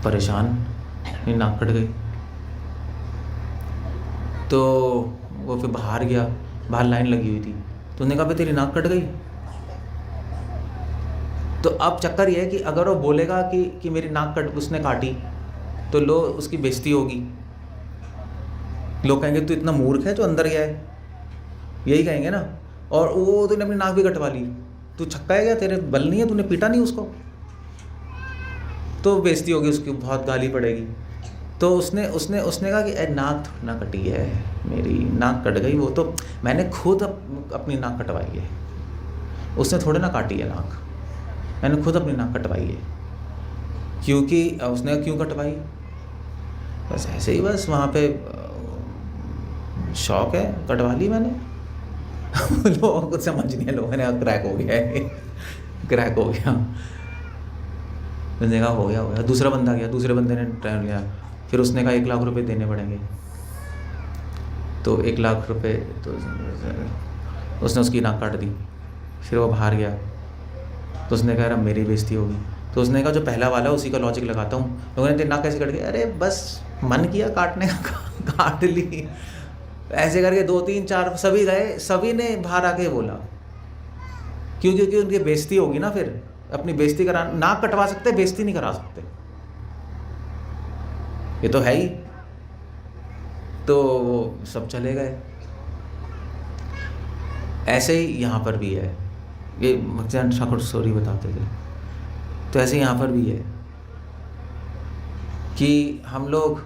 परेशान, नाक कट गई। तो वो फिर बाहर गया, बाहर लाइन लगी हुई थी। तो उसने कहा भाई तेरी नाक कट गई। तो अब चक्कर ये है कि अगर वो बोलेगा कि मेरी नाक उसने काटी, तो लोग उसकी बेइज्जती होगी। लोग कहेंगे तू इतना मूर्ख है जो अंदर गया है, यही कहेंगे ना। और वो तूने अपनी नाक भी कटवा ली, तू छक्का है क्या, तेरे बल नहीं है, तूने पीटा नहीं उसको। तो बेइज्जती होगी उसकी, बहुत गाली पड़ेगी। तो उसने कहा कि नाक थोड़ी ना कटी है, मेरी नाक कट गई, वो तो मैंने खुद अपनी नाक कटवाई है, उसने थोड़े ना काटी है नाक, मैंने खुद अपनी नाक कटवाई है। क्योंकि उसने क्यों कटवाई, बस ऐसे ही, बस वहाँ पे शौक है, कटवा ली मैंने। लोगों को समझ नहीं है, लोगों ने क्रैक हो गया है, क्रैक हो गया। मैंने कहा हो गया। दूसरा बंदा गया, दूसरे बंदे ने ट्रायल लिया, फिर उसने कहा 1 लाख रुपए देने पड़ेंगे। तो 1 लाख रुपए, तो उसने उसकी नाक काट दी। फिर वो बाहर गया, तो उसने कहा मेरी बेइज्जती होगी। तो उसने कहा जो पहला वाला उसी का लॉजिक लगाता हूँ। लोगों ने तेरी नाक कैसे कट गई, अरे बस मन किया काटने का, काट ली। ऐसे करके 2 3 4 सभी गए, सभी ने बाहर आके बोला। क्योंकि उनकी बेइज्जती होगी ना, फिर अपनी बेइज्जती करा, नाक कटवा सकते, बेइज्जती नहीं करा सकते, ये तो है ही। तो वो सब चले गए। ऐसे ही यहाँ पर भी है, ये भक्तिवेदांत ठाकुर स्टोरी बताते थे। तो ऐसे यहाँ पर भी है कि हम लोग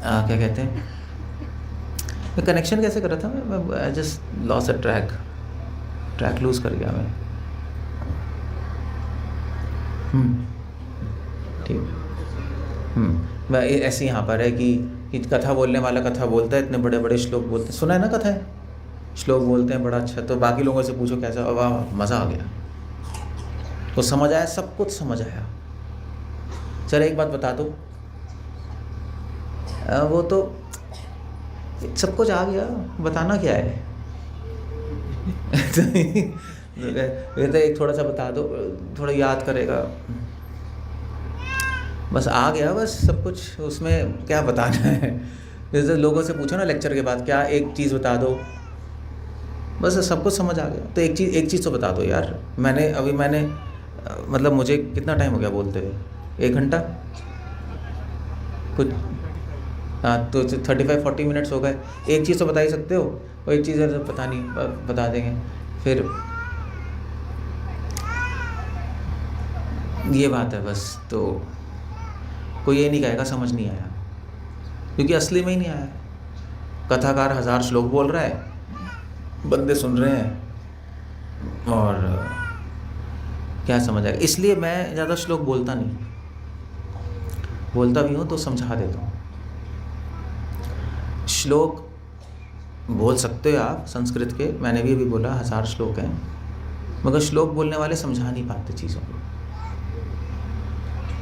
क्या कहते हैं, मैं कनेक्शन कैसे कर रहा था, मैं I just lost a track loose कर गया मैं। ठीक। मैं ऐसे यहाँ पर है कि कथा बोलने वाला कथा बोलता है, इतने बड़े बड़े श्लोक बोलते हैं, सुना है ना कथा है, श्लोक बोलते हैं बड़ा अच्छा। तो बाकी लोगों से पूछो कैसा, वाह मज़ा आ गया, तो समझ आया, सब कुछ समझ आया। चलो एक बात बता दो, वो तो सब कुछ आ गया, बताना क्या है। ये तो एक थोड़ा सा बता दो, थोड़ा याद करेगा, बस आ गया, बस सब कुछ, उसमें क्या बताना है। जैसे लोगों से पूछो ना लेक्चर के बाद, क्या एक चीज़ बता दो, बस सब कुछ समझ आ गया। तो एक चीज़ तो बता दो यार। मैंने मतलब मुझे कितना टाइम हो गया बोलते हुए, 1 घंटा कुछ, हाँ, तो 35-40 मिनट्स हो गए। एक चीज़ तो बता ही सकते हो, और एक चीज़ पता नहीं, बता देंगे। फिर ये बात है बस। तो कोई ये नहीं कहेगा समझ नहीं आया, क्योंकि असली में ही नहीं आया। कथाकार 1000 श्लोक बोल रहा है, बंदे सुन रहे हैं, और क्या समझ आएगा। इसलिए मैं ज़्यादा श्लोक बोलता नहीं, बोलता भी हूँ तो समझा देता हूँ। श्लोक बोल सकते हो आप संस्कृत के, मैंने भी अभी बोला 1000 श्लोक हैं, मगर श्लोक बोलने वाले समझा नहीं पाते चीज़ों को,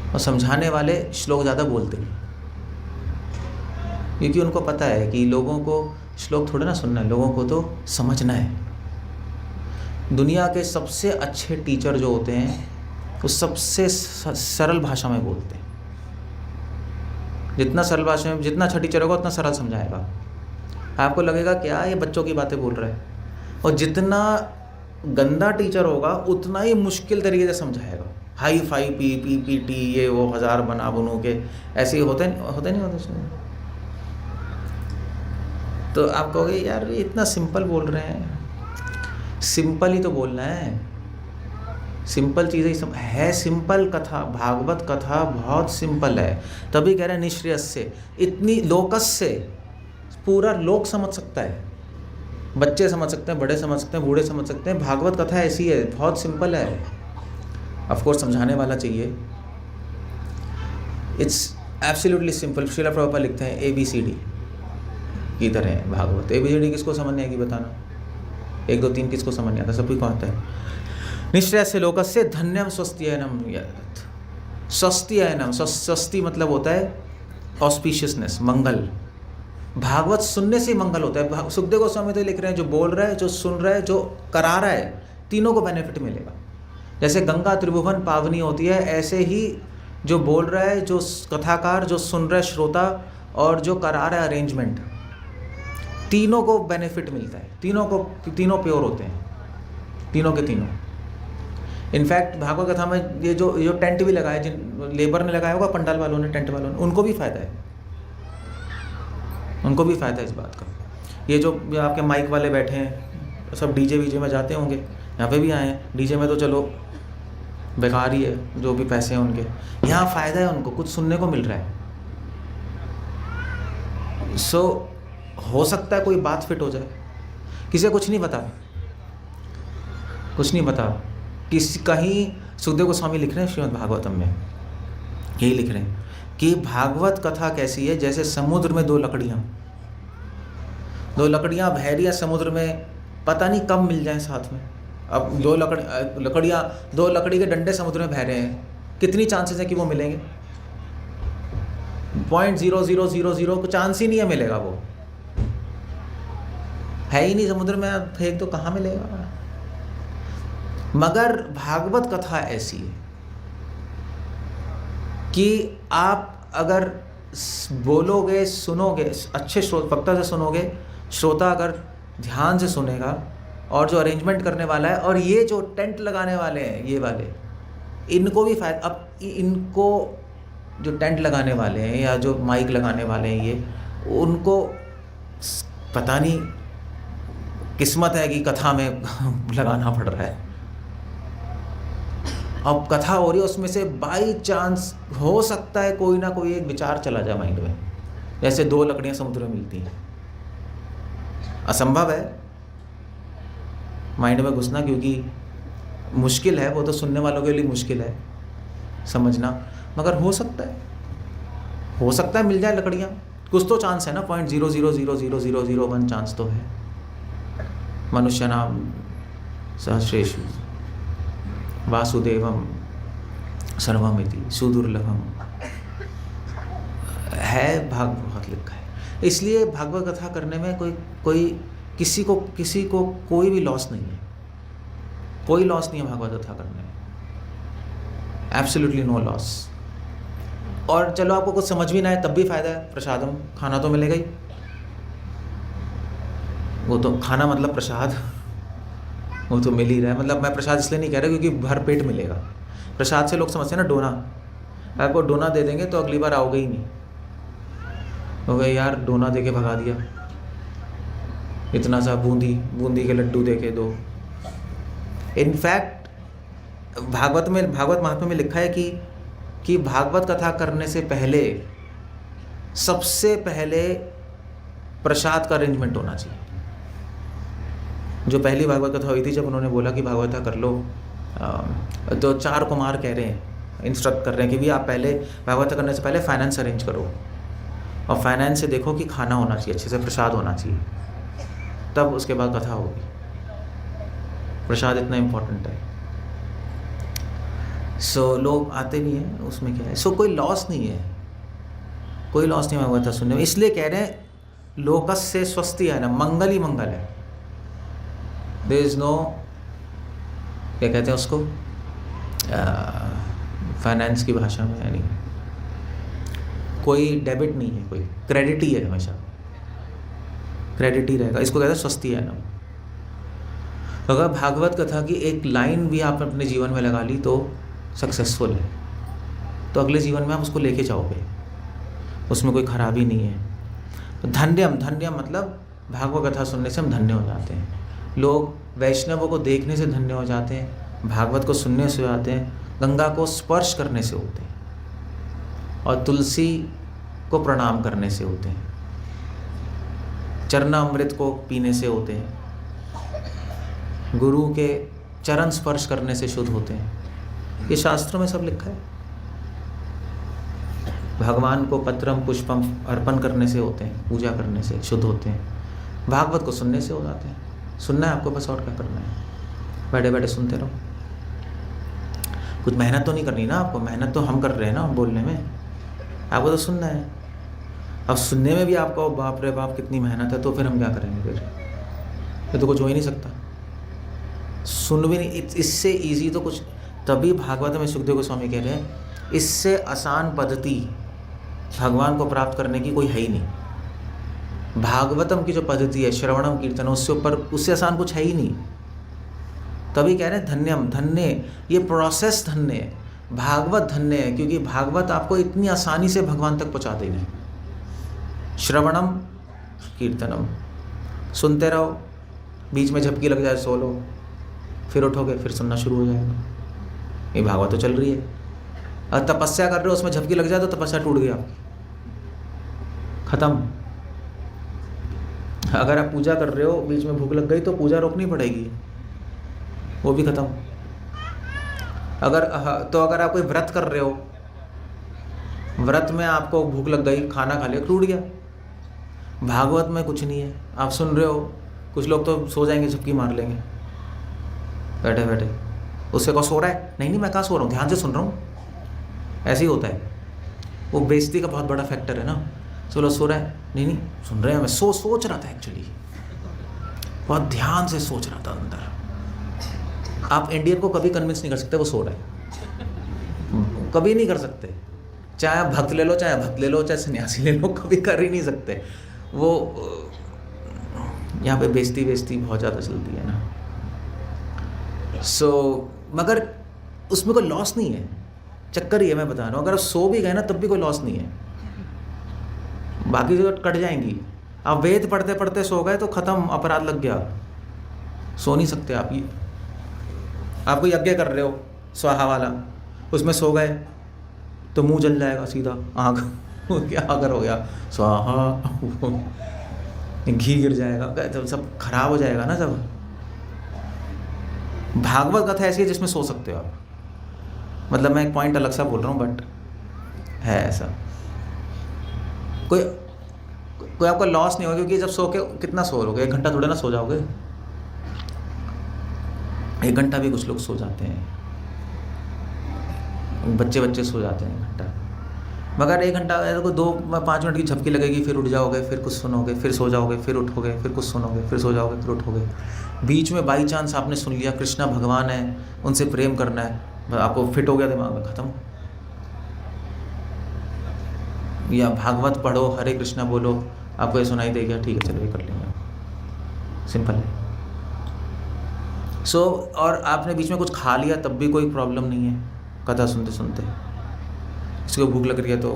और समझाने वाले श्लोक ज़्यादा बोलते नहीं, क्योंकि उनको पता है कि लोगों को श्लोक थोड़ा ना सुनना है, लोगों को तो समझना है। दुनिया के सबसे अच्छे टीचर जो होते हैं वो सबसे सरल भाषा में बोलते हैं। जितना सरल भाषा में, जितना अच्छा टीचर होगा उतना सरल समझाएगा। आपको लगेगा क्या ये बच्चों की बातें बोल रहा है, और जितना गंदा टीचर होगा उतना ही मुश्किल तरीके से समझाएगा। हाई फाई पीपीटी ये वो 1000 बना बनू के ऐसे ही होते नहीं। तो आप कहोगे यार ये इतना सिंपल बोल रहे हैं। सिंपल ही तो बोलना है, सिंपल चीज़ें है। सिंपल कथा, भागवत कथा बहुत सिंपल है, तभी कह रहे हैं निःश्रेयस्य, इतनी लोकस से पूरा लोक समझ सकता है। बच्चे समझ सकते हैं, बड़े समझ सकते हैं, बूढ़े समझ सकते हैं। भागवत कथा ऐसी है, बहुत सिंपल है। ऑफ कोर्स समझाने वाला चाहिए। It's absolutely simple. Srila Prabhupada लिखते हैं ABCD की तरह है भागवत। ABCD किसको समझ नहीं आएगी बताना, 1 2 3 किसको समझ नहीं आता, सभी को आता है। निःश्रेयस्य लोकस्य धन्यम स्वस्त्ययनम यत्। स्वस्त्ययनम, स्वस्ति मतलब होता है ऑस्पिशियसनेस, मंगल। भागवत सुनने से ही मंगल होता है। सुखदेव गोस्वामी तो लिख रहे हैं, जो बोल रहा है, जो सुन रहा है, जो करा रहा है, तीनों को बेनिफिट मिलेगा। जैसे गंगा त्रिभुवन पावनी होती है, ऐसे ही जो बोल रहा है, जो कथाकार, जो सुन रहा है श्रोता, और जो करा रहा है अरेंजमेंट, तीनों को बेनिफिट मिलता है। तीनों प्योर होते हैं, तीनों के तीनों। इनफैक्ट भागवत कथा में ये जो टेंट भी लगाए, जिन लेबर ने लगाया होगा, पंडाल वालों ने, टेंट वालों ने, उनको भी फ़ायदा है, उनको भी फ़ायदा है इस बात का। ये जो आपके माइक वाले बैठे हैं, सब डीजे वीजे में जाते होंगे, यहाँ पे भी आए हैं। डीजे में तो चलो बेकार ही है, जो भी पैसे हैं उनके। यहाँ फ़ायदा है, उनको कुछ सुनने को मिल रहा है। सो हो सकता है कोई बात फिट हो जाए, किसी को कुछ नहीं पता, कहीं सुखदेव गोस्वामी लिख रहे हैं श्रीमद् भागवतम में, यही लिख रहे हैं कि भागवत कथा कैसी है, जैसे समुद्र में 2 लकड़ियाँ बह रही हैं समुद्र में, पता नहीं कब मिल जाएं साथ में। अब 2 लकड़ी के डंडे समुद्र में बह रहे हैं, कितनी चांसेस है कि वो मिलेंगे? 0.0000 को चांस ही नहीं है मिलेगा, वो है ही नहीं समुद्र में। आप फेंक तो कहाँ मिलेगा? मगर भागवत कथा ऐसी है कि आप अगर बोलोगे, सुनोगे, अच्छे वक्ता से सुनोगे, श्रोता अगर ध्यान से सुनेगा, और जो अरेंजमेंट करने वाला है, और ये जो टेंट लगाने वाले हैं, ये वाले, इनको भी फायदा। अब इनको जो टेंट लगाने वाले हैं या जो माइक लगाने वाले हैं, ये उनको पता नहीं किस्मत है कि कथा में लगाना पड़ रहा है। अब कथा हो रही है, उसमें से बाई चांस हो सकता है कोई ना कोई एक विचार चला जाए माइंड में, जैसे 2 लकड़ियाँ समुद्र में मिलती हैं। असंभव है माइंड में घुसना, क्योंकि मुश्किल है, वो तो सुनने वालों के लिए मुश्किल है समझना, मगर हो सकता है मिल जाए लकड़ियाँ। कुछ तो चांस है ना, 0.000001 चांस तो है। मनुष्य नाम सहस्रेषु वासुदेवम सर्वमिति सुदुर्लभम है, भाग बहुत लिखा है। इसलिए भागवत कथा करने में किसी को कोई भी लॉस नहीं है, कोई लॉस नहीं है भागवत कथा करने में, एब्सोल्युटली नो लॉस। और चलो आपको कुछ समझ भी ना आए तब भी फायदा है, प्रसादम, खाना तो मिलेगा ही। वो तो खाना मतलब प्रसाद, वो तो मिल ही रहा है। मतलब मैं प्रसाद इसलिए नहीं कह रहा क्योंकि भर पेट मिलेगा। प्रसाद से लोग समझते हैं ना डोना, आपको डोना दे देंगे तो अगली बार आओगे ही नहीं, हो गए यार डोना दे के भगा दिया, इतना सा बूंदी के लड्डू दे के दो। इनफैक्ट भागवत महात्म्य में लिखा है कि भागवत कथा करने से पहले सबसे पहले प्रसाद का अरेंजमेंट होना चाहिए। जो पहली भागवत कथा हुई थी, जब उन्होंने बोला कि भागवत कथा कर लो, तो 4 कुमार कह रहे हैं, इंस्ट्रक्ट कर रहे हैं कि भी आप पहले भागवत कथा करने से पहले फाइनेंस अरेंज करो, और फाइनेंस से देखो कि खाना होना चाहिए, अच्छे से प्रसाद होना चाहिए, तब उसके बाद कथा होगी। प्रसाद इतना इम्पोर्टेंट है। सो लोग आते भी हैं, उसमें क्या है। सो कोई लॉस नहीं है, कोई लॉस नहीं भागवत कथा सुनने में। इसलिए कह रहे हैं लोकस्य स्वस्ति है ना, मंगल ही मंगल है। देयर इज नो, क्या कहते हैं उसको फाइनेंस की भाषा में, यानी कोई डेबिट नहीं है, कोई क्रेडिट ही है, हमेशा क्रेडिट ही रहेगा। इसको कहते हैं स्वस्ति है ना। अगर भागवत कथा की एक लाइन भी आप अपने जीवन में लगा ली तो सक्सेसफुल है, तो अगले जीवन में आप उसको लेके जाओगे, उसमें कोई खराबी नहीं है। तो धन्यम मतलब भागवत कथा सुनने से हम धन्य हो जाते हैं। लोग वैष्णवों को देखने से धन्य हो जाते हैं, भागवत को सुनने से हो जाते हैं, गंगा को स्पर्श करने से होते हैं, और तुलसी को प्रणाम करने से होते हैं, चरणामृत को पीने से होते हैं, गुरु के चरण स्पर्श करने से शुद्ध होते हैं। ये शास्त्रों में सब लिखा है। भगवान को पत्रम पुष्पम अर्पण करने से होते हैं, पूजा करने से शुद्ध होते हैं। भागवत को सुनने से हो जाते हैं। सुनना है आपको, बस और क्या करना है, बैठे बैठे सुनते रहो। कुछ मेहनत तो नहीं करनी ना आपको, मेहनत तो हम कर रहे हैं ना बोलने में, आपको तो सुनना है। अब सुनने में भी आपको बाप रे बाप कितनी मेहनत है, तो फिर हम क्या करेंगे फिर? ये तो कुछ हो ही नहीं सकता, सुन भी नहीं। इससे ईजी तो कुछ, तभी भागवत में सुखदेव गोस्वामी कह रहे हैं इससे आसान पद्धति भगवान को प्राप्त करने की कोई है ही नहीं। भागवतम की जो पद्धति है, श्रवणम कीर्तन, उससे आसान कुछ है ही नहीं। तभी कह रहे हैं धन्यम, धन्य, ये प्रोसेस धन्य है, भागवत धन्य है, क्योंकि भागवत आपको इतनी आसानी से भगवान तक पहुंचा देगा। श्रवणम कीर्तनम, सुनते रहो, बीच में झपकी लग जाए सो लो, फिर उठोगे फिर सुनना शुरू हो जाएगा। ये भागवत तो चल रही है। और तपस्या कर रहे हो, उसमें झपकी लग जाए तो तपस्या टूट गई आपकी, खत्म। अगर आप पूजा कर रहे हो, बीच में भूख लग गई तो पूजा रोकनी पड़ेगी, वो भी खत्म। अगर आप कोई व्रत कर रहे हो, व्रत में आपको भूख लग गई, खाना खा लिया, टूट गया। भागवत में कुछ नहीं है, आप सुन रहे हो, कुछ लोग तो सो जाएंगे, झपकी मार लेंगे बैठे बैठे। उससे कहो सो रहा है, नहीं मैं कहाँ सो रहा हूँ, ध्यान से सुन रहा हूँ। ऐसे ही होता है, वो बेइज्जती का बहुत बड़ा फैक्टर है ना। चलो सो रहा है, नहीं सुन रहे हैं, मैं सोच रहा था, एक्चुअली बहुत ध्यान से सोच रहा था अंदर। आप इंडियन को कभी कन्विंस नहीं कर सकते वो सो रहा है, कभी नहीं कर सकते। चाहे आप भक्त ले लो, चाहे सन्यासी ले लो, कभी कर ही नहीं सकते। वो यहाँ पे बेइज्जती बहुत ज़्यादा चलती है ना। मगर उसमें कोई लॉस नहीं है, चक्कर ही है, मैं बता रहा हूँ। अगर आप सो भी गए ना तब भी कोई लॉस नहीं है, बाकी जो कट जाएंगी। आप वेद पढ़ते पढ़ते सो गए तो ख़त्म, अपराध लग गया, सो नहीं सकते आप। ये आप कोई यज्ञ कर रहे हो स्वाहा वाला, उसमें सो गए तो मुंह जल जाएगा सीधा, आँख क्या अगर हो गया स्वाहा, घी गिर जाएगा, तो सब खराब हो जाएगा ना सब। भागवत कथा ऐसी है जिसमें सो सकते हो आप। मतलब मैं एक पॉइंट अलग सा बोल रहा हूँ, बट है ऐसा। कोई आपका लॉस नहीं होगा, क्योंकि जब सो के कितना सो लोगे, 1 घंटा थोड़े ना सो जाओगे। 1 घंटा भी कुछ लोग सो जाते हैं, बच्चे सो जाते हैं 1 घंटा। मगर 1 घंटा को 2-5 मिनट की झपकी लगेगी, फिर उठ जाओगे, फिर कुछ सुनोगे, फिर सो जाओगे, फिर उठोगे, फिर कुछ सुनोगे, फिर सो जाओगे, फिर उठोगे। बीच में बाई चांस आपने सुन लिया कृष्णा भगवान है, उनसे प्रेम करना है, आपको फिट हो गया दिमाग में, खत्म। या भागवत पढ़ो, हरे कृष्णा बोलो, आपको ये सुनाई दे गया, ठीक है चलो ये कर लेंगे, सिंपल है। और आपने बीच में कुछ खा लिया तब भी कोई प्रॉब्लम नहीं है, कथा सुनते सुनते। किसी को भूख लग रही है तो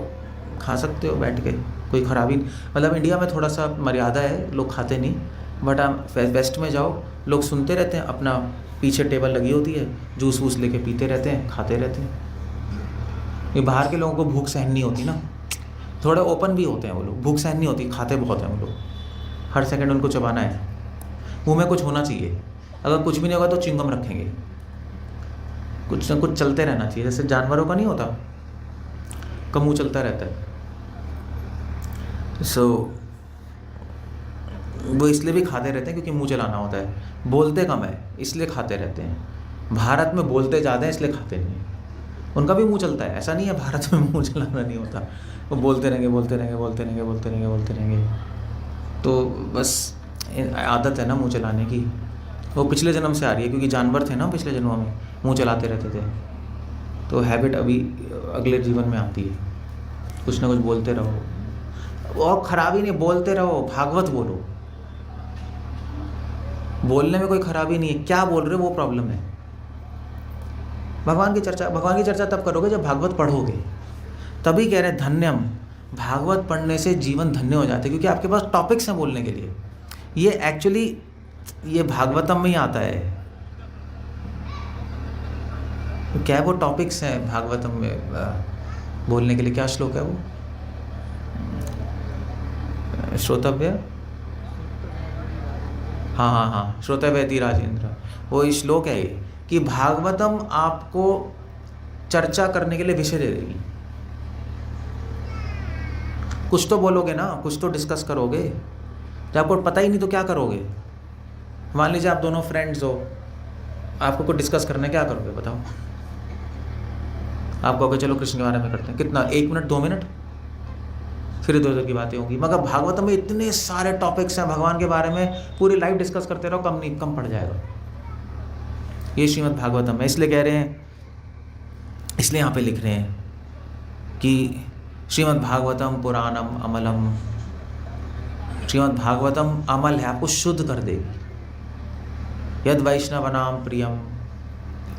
खा सकते हो बैठ के, कोई खराबी नहीं। मतलब इंडिया में थोड़ा सा मर्यादा है, लोग खाते नहीं, बट आप वेस्ट में जाओ, लोग सुनते रहते हैं, अपना पीछे टेबल लगी होती है, जूस वूस लेके पीते रहते हैं, खाते रहते हैं। ये बाहर के लोगों को भूख सहन नहीं होती ना, थोड़े ओपन भी होते हैं वो लोग, भूख सहन नहीं होती, खाते बहुत हैं वो लोग, हर सेकंड उनको चबाना है, मुँह में कुछ होना चाहिए। अगर कुछ भी नहीं होगा तो चिंगम रखेंगे, कुछ ना कुछ चलते रहना चाहिए, जैसे जानवरों का नहीं होता, का मुँह चलता रहता है। वो इसलिए भी खाते रहते हैं क्योंकि मुंह चलाना होता है, बोलते कम है इसलिए खाते रहते हैं। भारत में बोलते ज़्यादा है इसलिए खाते नहीं हैं, उनका भी मुंह चलता है, ऐसा नहीं है भारत में मुंह चलाना नहीं होता, वो बोलते रहेंगे बोलते रहेंगे बोलते रहेंगे बोलते रहेंगे बोलते रहेंगे। तो बस आदत है ना मुंह चलाने की, वो पिछले जन्म से आ रही है, क्योंकि जानवर थे ना पिछले जन्मों में, मुंह चलाते रहते थे, तो हैबिट अभी अगले जीवन में आती है। कुछ ना कुछ बोलते रहो, और खराबी नहीं, बोलते रहो, भागवत बोलो, बोलने में कोई खराबी नहीं है, क्या बोल रहे हो वो प्रॉब्लम है। भगवान की चर्चा तब करोगे जब भागवत पढ़ोगे, तभी कह रहे हैं धन्यम, भागवत पढ़ने से जीवन धन्य हो जाते हैं, क्योंकि आपके पास टॉपिक्स हैं बोलने के लिए। ये एक्चुअली ये भागवतम में ही आता है, क्या है वो टॉपिक्स हैं भागवतम में बोलने के लिए। क्या श्लोक है वो, श्रोतव्य, हाँ श्रोतव्यति राजेंद्र, वो श्लोक है ये कि भागवतम आपको चर्चा करने के लिए विषय दे देगी। कुछ तो बोलोगे ना, कुछ तो डिस्कस करोगे, जब आपको पता ही नहीं तो क्या करोगे। मान लीजिए आप दोनों फ्रेंड्स हो, आपको कुछ डिस्कस करना है, क्या करोगे बताओ। आप कहोगे चलो कृष्ण के बारे में करते हैं, कितना 1 मिनट 2 मिनट, फिर इधर उधर की बातें होंगी। मगर भागवत में इतने सारे टॉपिक्स हैं भगवान के बारे में, पूरी लाइफ डिस्कस करते रहो, कम पड़ जाएगा। ये श्रीमद् भागवतम है, इसलिए कह रहे हैं, इसलिए यहाँ पे लिख रहे हैं कि श्रीमद् भागवतम पुराणम अमलम, श्रीमद् भागवतम अमल है, आपको शुद्ध कर देगी। यद वैष्णवनाम प्रियम,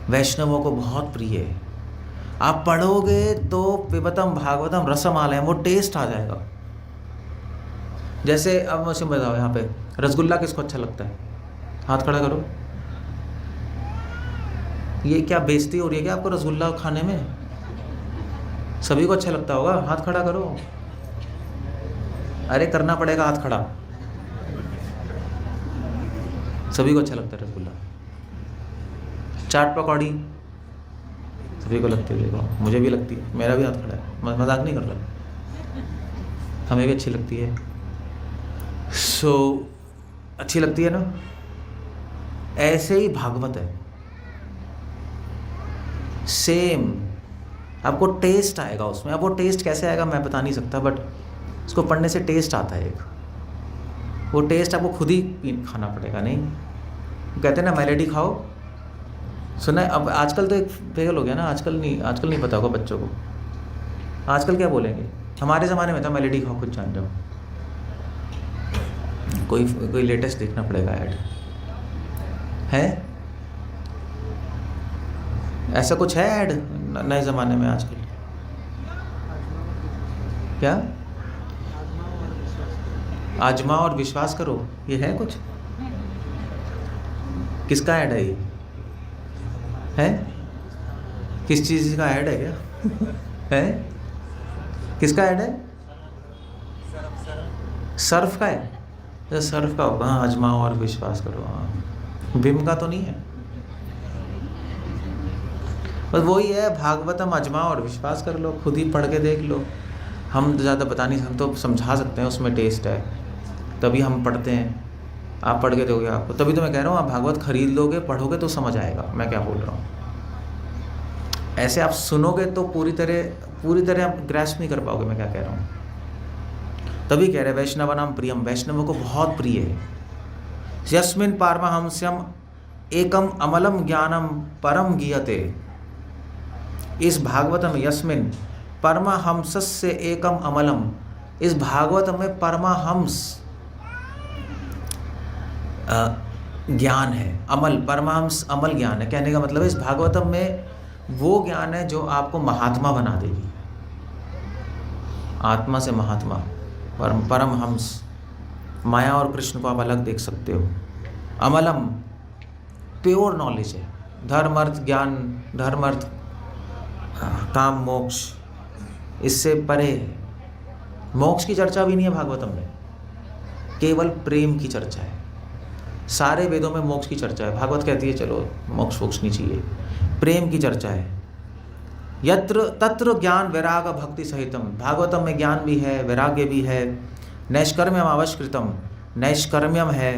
वैष्णवों को बहुत प्रिय है। आप पढ़ोगे तो पिबतम भागवतम रसमालयम, वो टेस्ट आ जाएगा। जैसे अब मुझे बताओ, यहाँ पे रसगुल्ला किसको अच्छा लगता है, हाथ खड़ा करो। ये क्या बेइज्जती हो रही है क्या आपको रसगुल्ला खाने में? सभी को अच्छा लगता होगा, हाथ खड़ा करो। अरे करना पड़ेगा हाथ खड़ा, सभी को अच्छा लगता है रसगुल्ला। चाट पकौड़ी सभी को लगती है, देखो मुझे भी लगती है, मेरा भी हाथ खड़ा है, मजाक नहीं कर रहा, हमें भी अच्छी लगती है। अच्छी लगती है ना, ऐसे ही भागवत है, सेम आपको टेस्ट आएगा उसमें। अब वो टेस्ट कैसे आएगा मैं बता नहीं सकता, बट उसको पढ़ने से टेस्ट आता है एक, वो टेस्ट आपको खुद ही खाना पड़ेगा। नहीं कहते ना मेलेडी खाओ, सुना है? अब आजकल तो एक फेगल हो गया ना, आजकल नहीं पता होगा बच्चों को, आजकल क्या बोलेंगे। हमारे ज़माने में था मेलेडी खाओ, खुद जान जाओ। कोई लेटेस्ट देखना पड़ेगा ऐड है, ऐसा कुछ है ऐड नए ज़माने में आजकल? क्या आजमा और विश्वास करो, ये है कुछ? किसका ऐड है ये? है किस चीज़ का ऐड है क्या? है किसका ऐड है? सर्फ का है, तो सर्फ का होगा। हाँ आजमाओ और विश्वास करो, हाँ विम का तो नहीं है। बस वही है, भागवतम आजमाओ और विश्वास कर लो, खुद ही पढ़ के देख लो। हम ज़्यादा बता नहीं सकते, तो समझा सकते हैं, उसमें टेस्ट है, तभी हम पढ़ते हैं। आप पढ़ के दोगे आपको, तभी तो मैं कह रहा हूँ आप भागवत खरीद लोगे, पढ़ोगे तो समझ आएगा मैं क्या बोल रहा हूँ। ऐसे आप सुनोगे तो पूरी तरह पूरी तरह आप ग्रैस्प नहीं कर पाओगे मैं क्या कह रहा हूँ। तभी कह रहे वैष्णवनाम प्रियम, वैष्णवों को बहुत प्रिय है। यस्मिन् पारमहंस्यम एकम अमलम ज्ञानम परम गीयते, इस भागवत में यस्मिन् परमहंसस्य एकम अमलम, इस भागवत में परमहंस ज्ञान है, अमल, परमहंस अमल ज्ञान है। कहने का मतलब है इस भागवतम में वो ज्ञान है जो आपको महात्मा बना देगी, आत्मा से महात्मा, परमहंस। माया और कृष्ण को आप अलग देख सकते हो। अमलम प्योर नॉलेज है, धर्म अर्थ ज्ञान, धर्म अर्थ काम मोक्ष, इससे परे है। मोक्ष की चर्चा भी नहीं है भागवतम में, केवल प्रेम की चर्चा है। सारे वेदों में मोक्ष की चर्चा है, भागवत कहती है चलो मोक्ष फोक्ष नहीं चाहिए, प्रेम की चर्चा है। यत्र तत्र ज्ञान वैराग भक्ति सहितम, भागवतम में ज्ञान भी है, वैराग्य भी है। नैष्कर्म्यम आवश्कृतम, नैष्कर्म्यम है,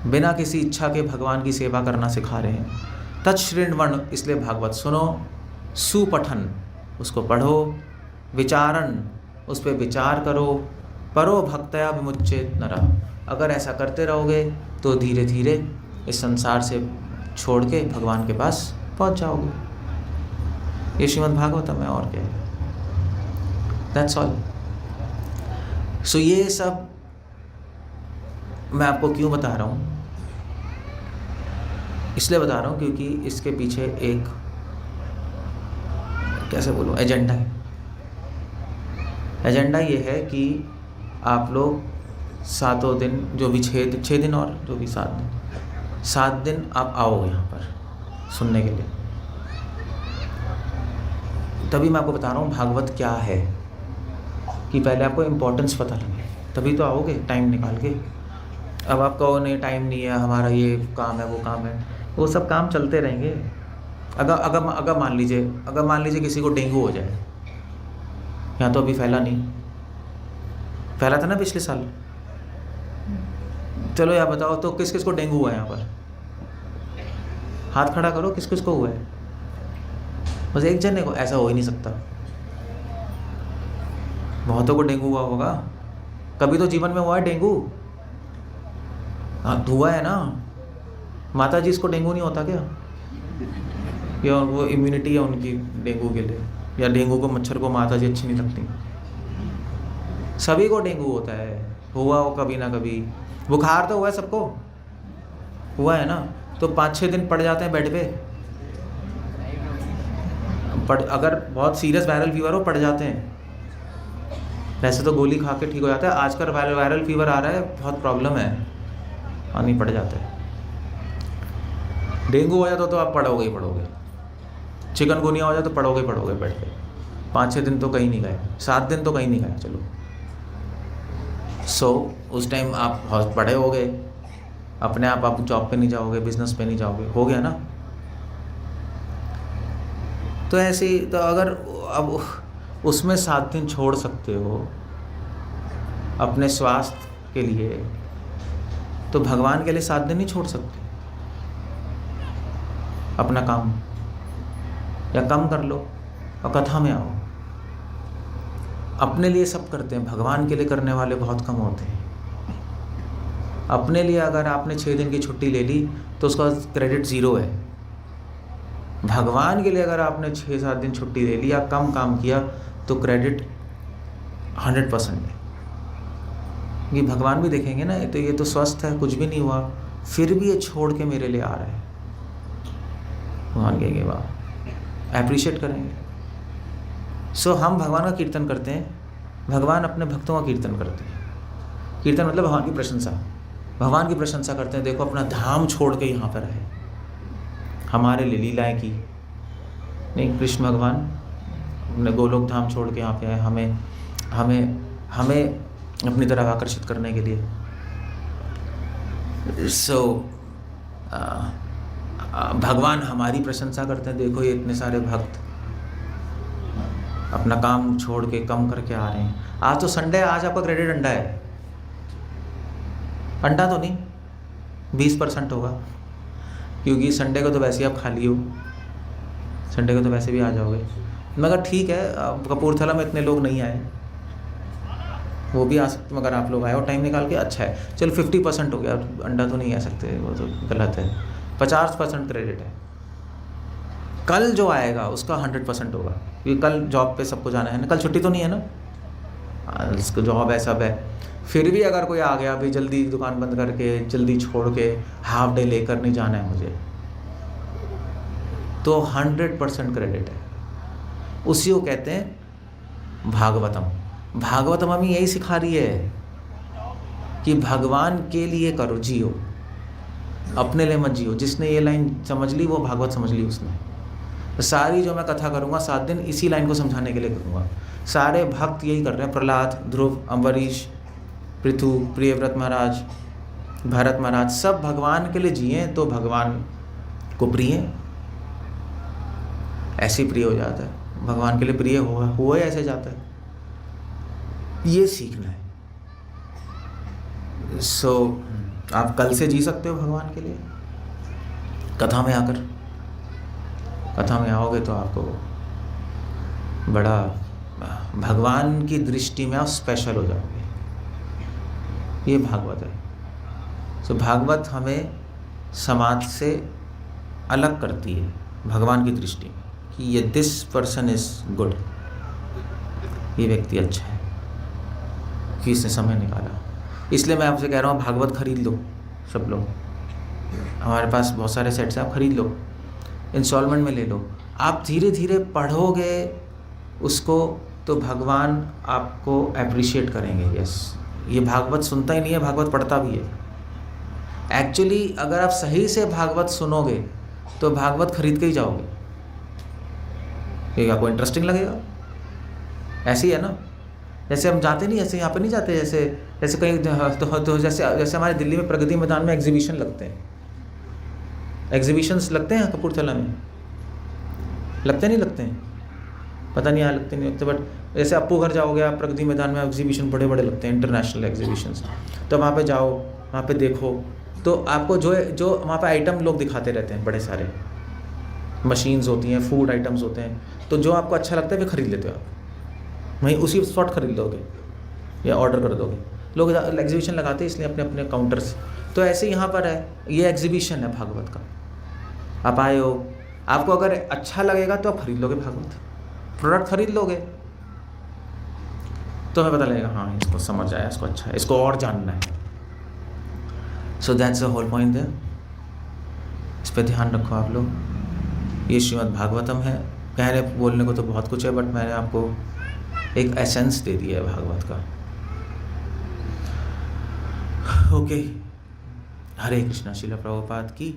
बिना किसी इच्छा के भगवान की सेवा करना सिखा रहे हैं। तच्छृण्वन्, इसलिए भागवत सुनो, सुपठन, उसको पढ़ो, विचारन, उस पर विचार करो, परो भक्तया विमुच्येत नरः, अगर ऐसा करते रहोगे तो धीरे धीरे इस संसार से छोड़ के भगवान के पास पहुंच जाओगे। ये श्रीमद् भागवतम है, और क्या है। That's all. सो ये सब मैं आपको क्यों बता रहा हूँ, इसलिए बता रहा हूँ क्योंकि इसके पीछे एक, कैसे बोलूँ, एजेंडा है। एजेंडा ये है कि आप लोग 7 दिन, जो भी 6 दिन और जो भी 7 दिन आप आओ यहाँ पर सुनने के लिए। तभी मैं आपको बता रहा हूँ भागवत क्या है, कि पहले आपको इम्पोर्टेंस पता लगे, तभी तो आओगे टाइम निकाल के। अब आप कहो नहीं टाइम नहीं है, हमारा ये काम है वो काम है, वो सब काम चलते रहेंगे। अगर मान लीजिए किसी को डेंगू हो जाए, यहाँ तो अभी फैला नहीं, फैला था ना पिछले साल, चलो यार बताओ तो किस किस को डेंगू हुआ है यहाँ पर, हाथ खड़ा करो, किस किस को हुआ है। बस एक जने को, ऐसा हो ही नहीं सकता, बहुतों को डेंगू हुआ होगा, कभी तो जीवन में हुआ है डेंगू। हाँ हुआ है ना, माता जी इसको डेंगू नहीं होता क्या, या वो इम्यूनिटी है उनकी डेंगू के लिए, या डेंगू को, मच्छर को माता जी अच्छी नहीं लगती। सभी को डेंगू होता है, हुआ हो कभी ना कभी। बुखार तो हुआ है, सबको हुआ है ना, तो 5-6 दिन पड़ जाते हैं बेड पे, अगर बहुत सीरियस वायरल फीवर हो पड़ जाते हैं, वैसे तो गोली खा के ठीक हो जाता है। आजकल वायरल फीवर आ रहा है, बहुत प्रॉब्लम है, नहीं पड़ जाता है। डेंगू हो जाता तो आप पढ़ोगे ही पढ़ोगे, चिकनगुनिया हो जाए तो पढ़ोगे बेड पे। 5-6 दिन तो कहीं नहीं गए, 7 दिन तो कहीं नहीं गए, चलो। उस टाइम आप पढ़े होगे, अपने आप जॉब पे नहीं जाओगे, बिजनेस पे नहीं जाओगे, हो गया ना। तो ऐसे ही, तो अगर अब उसमें 7 दिन छोड़ सकते हो अपने स्वास्थ्य के लिए, तो भगवान के लिए 7 दिन नहीं छोड़ सकते। अपना काम या कम कर लो और कथा में आओ। अपने लिए सब करते हैं, भगवान के लिए करने वाले बहुत कम होते हैं। अपने लिए अगर आपने 6 दिन की छुट्टी ले ली तो उसका क्रेडिट 0 है। भगवान के लिए अगर आपने 6-7 दिन छुट्टी ले ली या कम काम किया तो क्रेडिट 100% है। ये भगवान भी देखेंगे ना, तो ये तो स्वस्थ है, कुछ भी नहीं हुआ, फिर भी ये छोड़ के मेरे लिए आ रहा है। भगवान कहेंगे वाह, अप्रिशिएट करेंगे। हम भगवान का कीर्तन करते हैं, भगवान अपने भक्तों का कीर्तन करते हैं। कीर्तन मतलब भगवान की प्रशंसा, भगवान की प्रशंसा करते हैं। देखो अपना धाम छोड़ के यहाँ पर आए, हमारे लिए लीलाएँ की। नहीं, कृष्ण भगवान अपने गोलोक धाम छोड़ के यहाँ पे आए, हमें अपनी तरफ आकर्षित करने के लिए। भगवान हमारी प्रशंसा करते हैं। देखो ये इतने सारे भक्त अपना काम छोड़ के कम करके आ रहे हैं। आज तो संडे है, आज आपका क्रेडिट अंडा है। अंडा तो नहीं, 20% होगा, क्योंकि संडे को तो वैसे ही आप खाली हो, संडे को तो वैसे भी आ जाओगे। मगर ठीक है, अब कपूरथला में इतने लोग नहीं आए, वो भी आ सकते, मगर आप लोग आए और टाइम निकाल के, अच्छा है। चलो 50% हो गया, अंडा तो नहीं आ सकते, वो तो गलत है। 50% क्रेडिट है। कल जो आएगा उसका 100% होगा, क्योंकि कल जॉब पे सबको जाना है ना, कल छुट्टी तो नहीं है ना, इसको जॉब है, सब है। फिर भी अगर कोई आ गया भाई जल्दी दुकान बंद करके, जल्दी छोड़ के, हाफ डे लेकर नहीं जाना है मुझे, तो 100% क्रेडिट है। उसी को कहते हैं भागवतम। भागवतम हमें यही सिखा रही है कि भगवान के लिए करो, जियो, अपने लिए मत जियो। जिसने ये लाइन समझ ली वो भागवत समझ ली उसने। तो सारी जो मैं कथा करूँगा 7 दिन इसी लाइन को समझाने के लिए करूँगा। सारे भक्त यही कर रहे हैं, प्रहलाद, ध्रुव, अम्बरीश, पृथु, प्रियव्रत महाराज, भरत महाराज, सब भगवान के लिए जिए तो भगवान को प्रिय, ऐसे प्रिय हो जाता है। भगवान के लिए प्रिय हुआ ऐसे जाता है, ये सीखना है। आप कल से जी सकते हो भगवान के लिए, कथा में आकर। कथा में आओगे तो आपको बड़ा भगवान की दृष्टि में आप स्पेशल हो जाओगे। ये भागवत है। भागवत हमें समाज से अलग करती है भगवान की दृष्टि में, कि ये दिस पर्सन इज गुड, ये व्यक्ति अच्छा है कि इसने समय निकाला। इसलिए मैं आपसे कह रहा हूँ भागवत खरीद लो सब लोग। हमारे पास बहुत सारे सेट्स हैं, आप खरीद लो, इंस्टॉलमेंट में ले लो। आप धीरे धीरे पढ़ोगे उसको तो भगवान आपको अप्रिशिएट करेंगे। यस, ये भागवत सुनता ही नहीं है, भागवत पढ़ता भी है। एक्चुअली अगर आप सही से भागवत सुनोगे तो भागवत खरीद के ही जाओगे, क्योंकि आपको इंटरेस्टिंग लगेगा। ऐसे ही है ना, जैसे हम जाते नहीं, जैसे यहाँ पे नहीं जाते, जैसे कहीं तो जैसे हमारे दिल्ली में प्रगति मैदान में एग्जीबिशन लगते हैं, एग्जीबिशंस लगते हैं कपूरथला में, लगते नहीं लगते हैं, पता नहीं यहाँ लगते नहीं लगते, बट जैसे अप्पू घर जाओगे आप, प्रगति मैदान में एग्जीबिशन बड़े बड़े लगते हैं, इंटरनेशनल एग्जीबिशंस। तो वहाँ पे जाओ, वहाँ पे देखो, तो आपको जो वहाँ पे आइटम लोग दिखाते रहते हैं, बड़े सारे मशीन्स होती हैं, फूड आइटम्स होते हैं, तो जो आपको अच्छा लगता है वे खरीद लेते हो आप, वहीं उसी स्पॉट खरीद लोगे या ऑर्डर कर दोगे। लोग एग्जीबिशन लगाते हैं इसलिए अपने अपने काउंटर से। तो ऐसे यहाँ पर है, ये एग्जीबिशन है भागवत का। आप आए हो, आपको अगर अच्छा लगेगा तो आप खरीद लोगे भागवत, प्रोडक्ट खरीद लोगे, तो हमें पता लगेगा हाँ इसको समझ आया, इसको अच्छा है, इसको और जानना है। So that's the whole point है। इस पर ध्यान रखो आप लोग। ये श्रीमद् भागवतम है। कहने बोलने को तो बहुत कुछ है, बट मैंने आपको एक एसेंस दे दिया है भागवत का। ओके, हरे कृष्णा। श्रील प्रभुपाद की